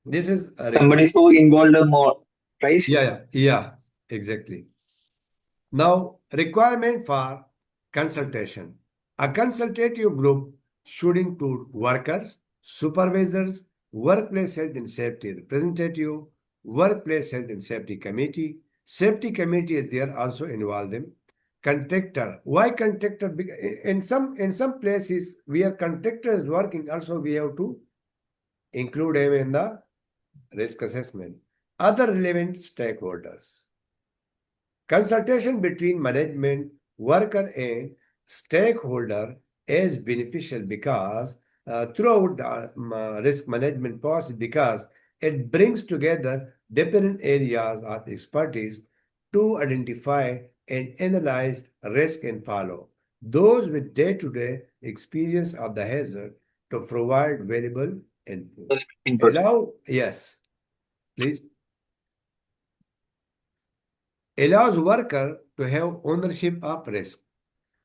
Speaker 1: This is a
Speaker 2: Somebody
Speaker 1: requirement.
Speaker 2: who involved more, right?
Speaker 1: Yeah, exactly. Now, requirement for consultation. A consultative group should include workers, supervisors, workplace health and safety representative, workplace health and safety committee. Safety committee is there also involve them. Contractor. Why contractor? In some places where contractor is working, also we have to include him in the risk assessment. Other relevant stakeholders. Consultation between management, worker, and stakeholder is beneficial because throughout the risk management process, because it brings together different areas of expertise to identify and analyze risk and follow those with day-to-day experience of the hazard to provide valuable input.
Speaker 2: Input.
Speaker 1: Yes, please. Allows worker to have ownership of risk.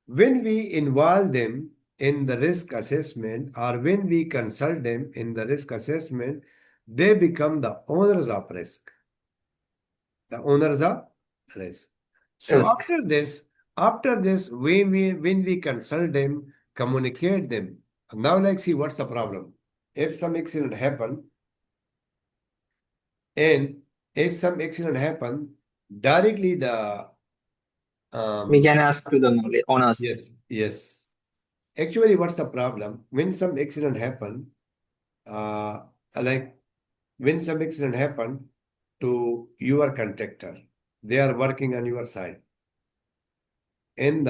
Speaker 1: When we involve them in the risk assessment or when we consult them in the risk assessment, they become the owners of risk. The owners of risk. So
Speaker 2: Yes.
Speaker 1: after this, when we consult them, communicate them. Now, like, see what's the problem. If some accident happen, And if some accident happen, directly the
Speaker 2: We can ask to the owners.
Speaker 1: yes. Actually, what's the problem? When some accident happen, uh, like when some accident happen to your contractor, they are working on your side, and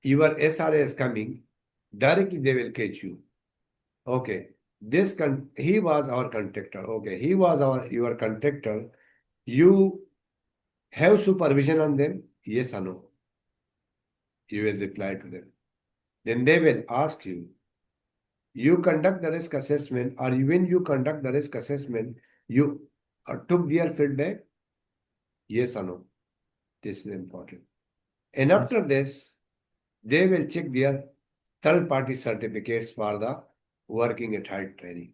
Speaker 1: your SRA is coming, directly they will catch you. Okay, he was our contractor. Okay, he was your contractor. You have supervision on them? Yes or no? You will reply to them. Then they will ask you, you conduct the risk assessment, or when you conduct the risk assessment, you took their feedback? Yes or no? This is important. And
Speaker 2: Yes.
Speaker 1: after this, they will check their third party certificates for the working at height training,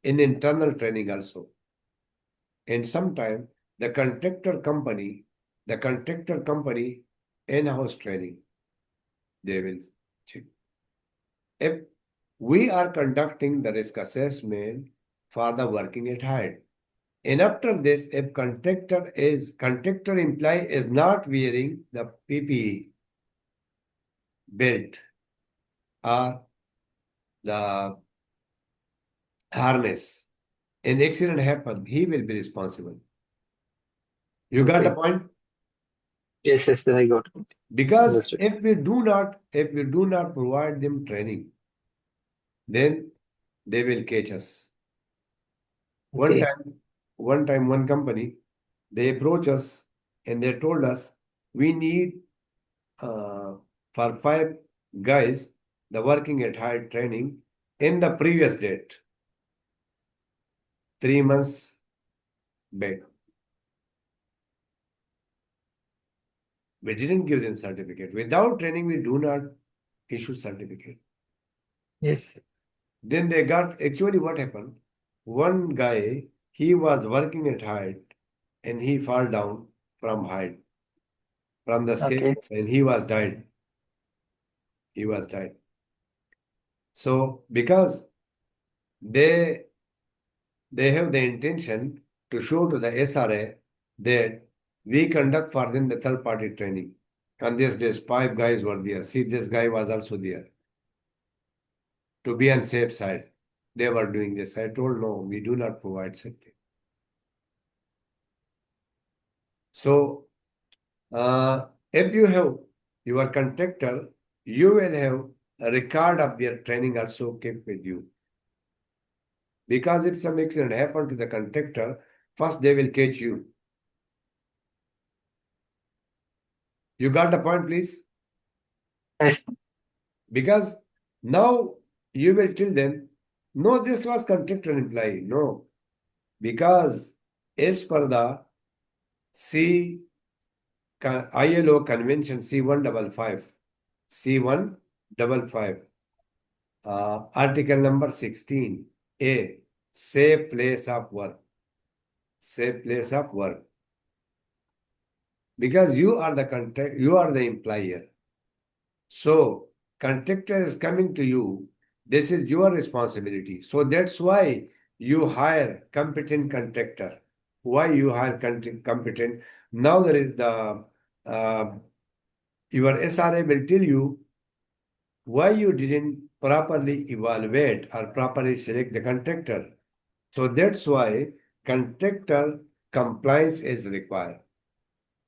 Speaker 1: in internal training also. And sometime the contractor company in-house training, they will check. If we are conducting the risk assessment for the working at height, and after this, if contractor employee is not wearing the PPE belt or the harness, an accident happen, he will be responsible. You got the
Speaker 2: Okay.
Speaker 1: point?
Speaker 2: Yes, yes, I got it.
Speaker 1: Because
Speaker 2: Understood.
Speaker 1: if we do not provide them training, then they will catch us. One
Speaker 2: Okay.
Speaker 1: time, one company, they approached us and they told us we need uh, for 5 guys the working at height training in the previous date, 3 months back. We didn't give them certificate. Without training, we do not issue certificate.
Speaker 2: Yes.
Speaker 1: Then they got, actually what happened? One guy, he was working at height and he fall down from height, from the scale,
Speaker 2: Okay.
Speaker 1: and he was died. He was died. So because they they have the intention to show to the SRA that we conduct for them the third party training. On this days, 5 guys were there. See, this guy was also there. To be on safe side, they were doing this. I told no, we do not provide safety. So if you have your contractor, you will have a record of their training also kept with you. Because if some accident happen to the contractor, first they will catch you. You got the point, please?
Speaker 2: Yes.
Speaker 1: Because now you will tell them, no, this was contractor employee. No, because as per the C ILO convention C155, article number 16, A, safe place of work. Safe place of work. Because you are the employer. So contractor is coming to you. This is your responsibility. So that's why you hire competent contractor. Why you hire competent? Now there is the uh, your SRA will tell you why you didn't properly evaluate or properly select the contractor. So that's why contractor compliance is required.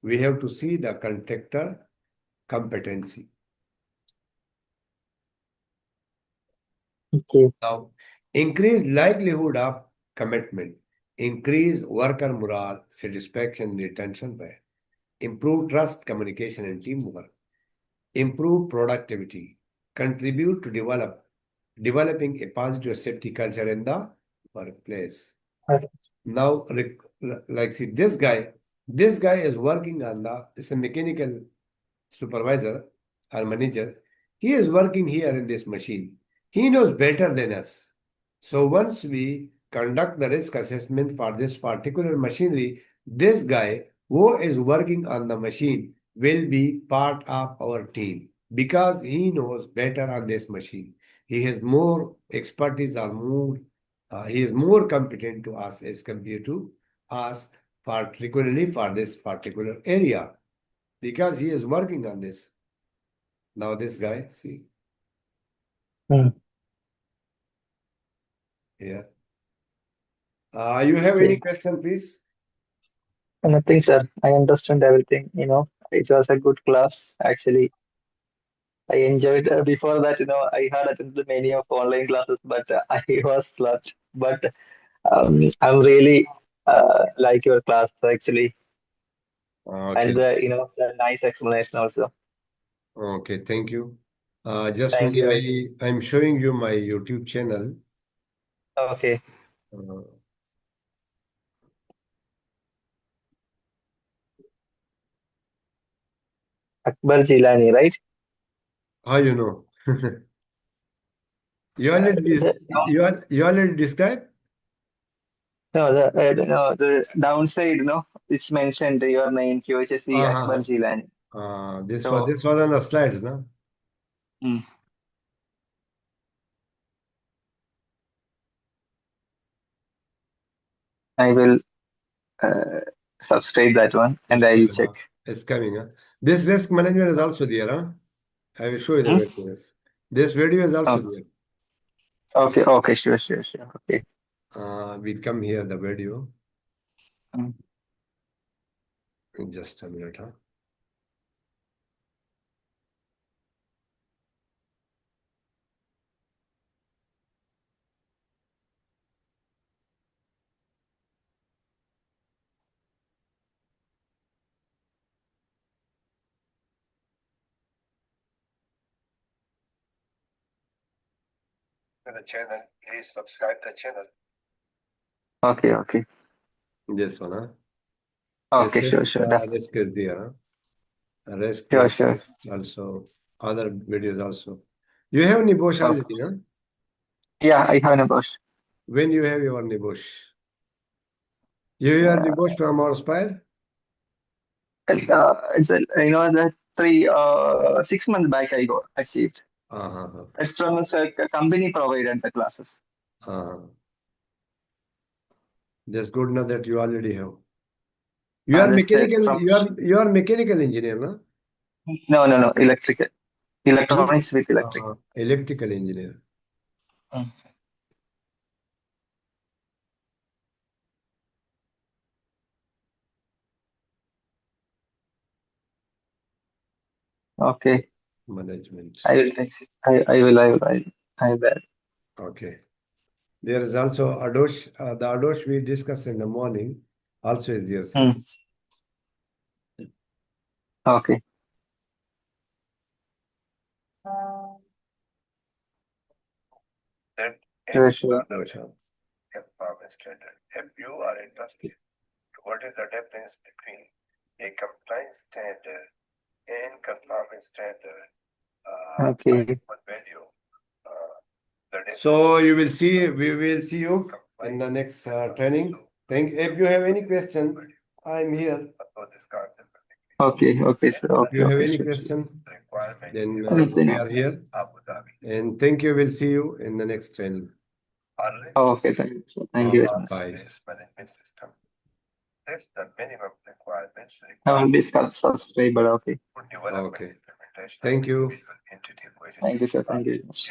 Speaker 1: We have to see the contractor competency.
Speaker 2: Okay.
Speaker 1: Now, increase likelihood of commitment, increase worker morale, satisfaction, retention rate, improve trust, communication, and teamwork, improve productivity, contribute to developing a positive safety culture in the workplace.
Speaker 2: Okay.
Speaker 1: Now, like see this guy is working on is a mechanical supervisor or manager. He is working here in this machine. He knows better than us. So once we conduct the risk assessment for this particular machinery, this guy who is working on the machine will be part of our team because he knows better on this machine. He has more expertise or more He is more competent to us as compared to us, particularly for this particular area, because he is working on this. Now this guy, see here. You have any
Speaker 2: Okay.
Speaker 1: question, please?
Speaker 2: Nothing, sir. I understand everything. It was a good class. Actually, I enjoyed. Before that, I had attended many of online classes, but I was slept. But I'm really like your class actually, and
Speaker 1: Okay.
Speaker 2: the nice explanation also.
Speaker 1: Okay, thank you. Just
Speaker 2: Thank
Speaker 1: only
Speaker 2: you very much.
Speaker 1: I'm showing you my YouTube channel.
Speaker 2: Okay,
Speaker 1: Uh,
Speaker 2: Akbar Jilani, right?
Speaker 1: how you know?
Speaker 2: Uh, the,
Speaker 1: You already described?
Speaker 2: no, the downside, it's mentioned your name, QHSE Akbar
Speaker 1: Uh-huh.
Speaker 2: Jilani. So
Speaker 1: This was on the slides, no?
Speaker 2: mm, I will uh, subscribe that one and
Speaker 1: It's
Speaker 2: I'll
Speaker 1: there,
Speaker 2: check.
Speaker 1: huh? It's coming, huh? This risk management is also there, huh? I will show you the
Speaker 2: Hmm?
Speaker 1: videos. This video is also
Speaker 2: Oh,
Speaker 1: there.
Speaker 2: okay, sure, Okay.
Speaker 1: We come here, the video.
Speaker 2: Mm.
Speaker 1: In just a minute, huh? To the channel, please subscribe the channel.
Speaker 2: Okay.
Speaker 1: This one, huh?
Speaker 2: Okay, sure, definitely.
Speaker 1: Risk is there, huh? Risk
Speaker 2: Sure.
Speaker 1: also other videos also. You have NEBOSH
Speaker 2: Okay.
Speaker 1: already, huh?
Speaker 2: Yeah, I have NEBOSH.
Speaker 1: When you have your NEBOSH? You have
Speaker 2: Uh,
Speaker 1: NEBOSH from our Spire?
Speaker 2: it's the 6 months back I got achieved.
Speaker 1: Uh-huh.
Speaker 2: It's from a company provided the classes.
Speaker 1: Uh-huh. That's good enough that you already have. You are
Speaker 2: That's
Speaker 1: mechanical,
Speaker 2: from
Speaker 1: you are mechanical engineer, no?
Speaker 2: no, electrical,
Speaker 1: Electric,
Speaker 2: electronics with electric.
Speaker 1: electrical engineer.
Speaker 2: Mm. Okay,
Speaker 1: Management.
Speaker 2: I will text it. I will.
Speaker 1: Okay. There is also ADOSH. The ADOSH we discussed in the morning also is there, see?
Speaker 2: Mm. Okay,
Speaker 1: That
Speaker 2: sure.
Speaker 1: ADOSH, performance standard. If you are interested, what is the difference between a compliance standard and conformance standard?
Speaker 2: Okay,
Speaker 1: Value. So you will see, we will see you in the next training. If you have any question, I'm here.
Speaker 2: sir.
Speaker 1: If you have any
Speaker 2: Sure.
Speaker 1: question, then we
Speaker 2: Anything.
Speaker 1: are here. And thank you. We'll see you in the next training.
Speaker 2: Okay, thank you, sir. Thank you very much.
Speaker 1: Bye. That's the minimum requirements
Speaker 2: I will
Speaker 1: required
Speaker 2: be subscriber. Okay.
Speaker 1: for development. Okay. Thank you.
Speaker 2: Thank you, sir. Thank you very much.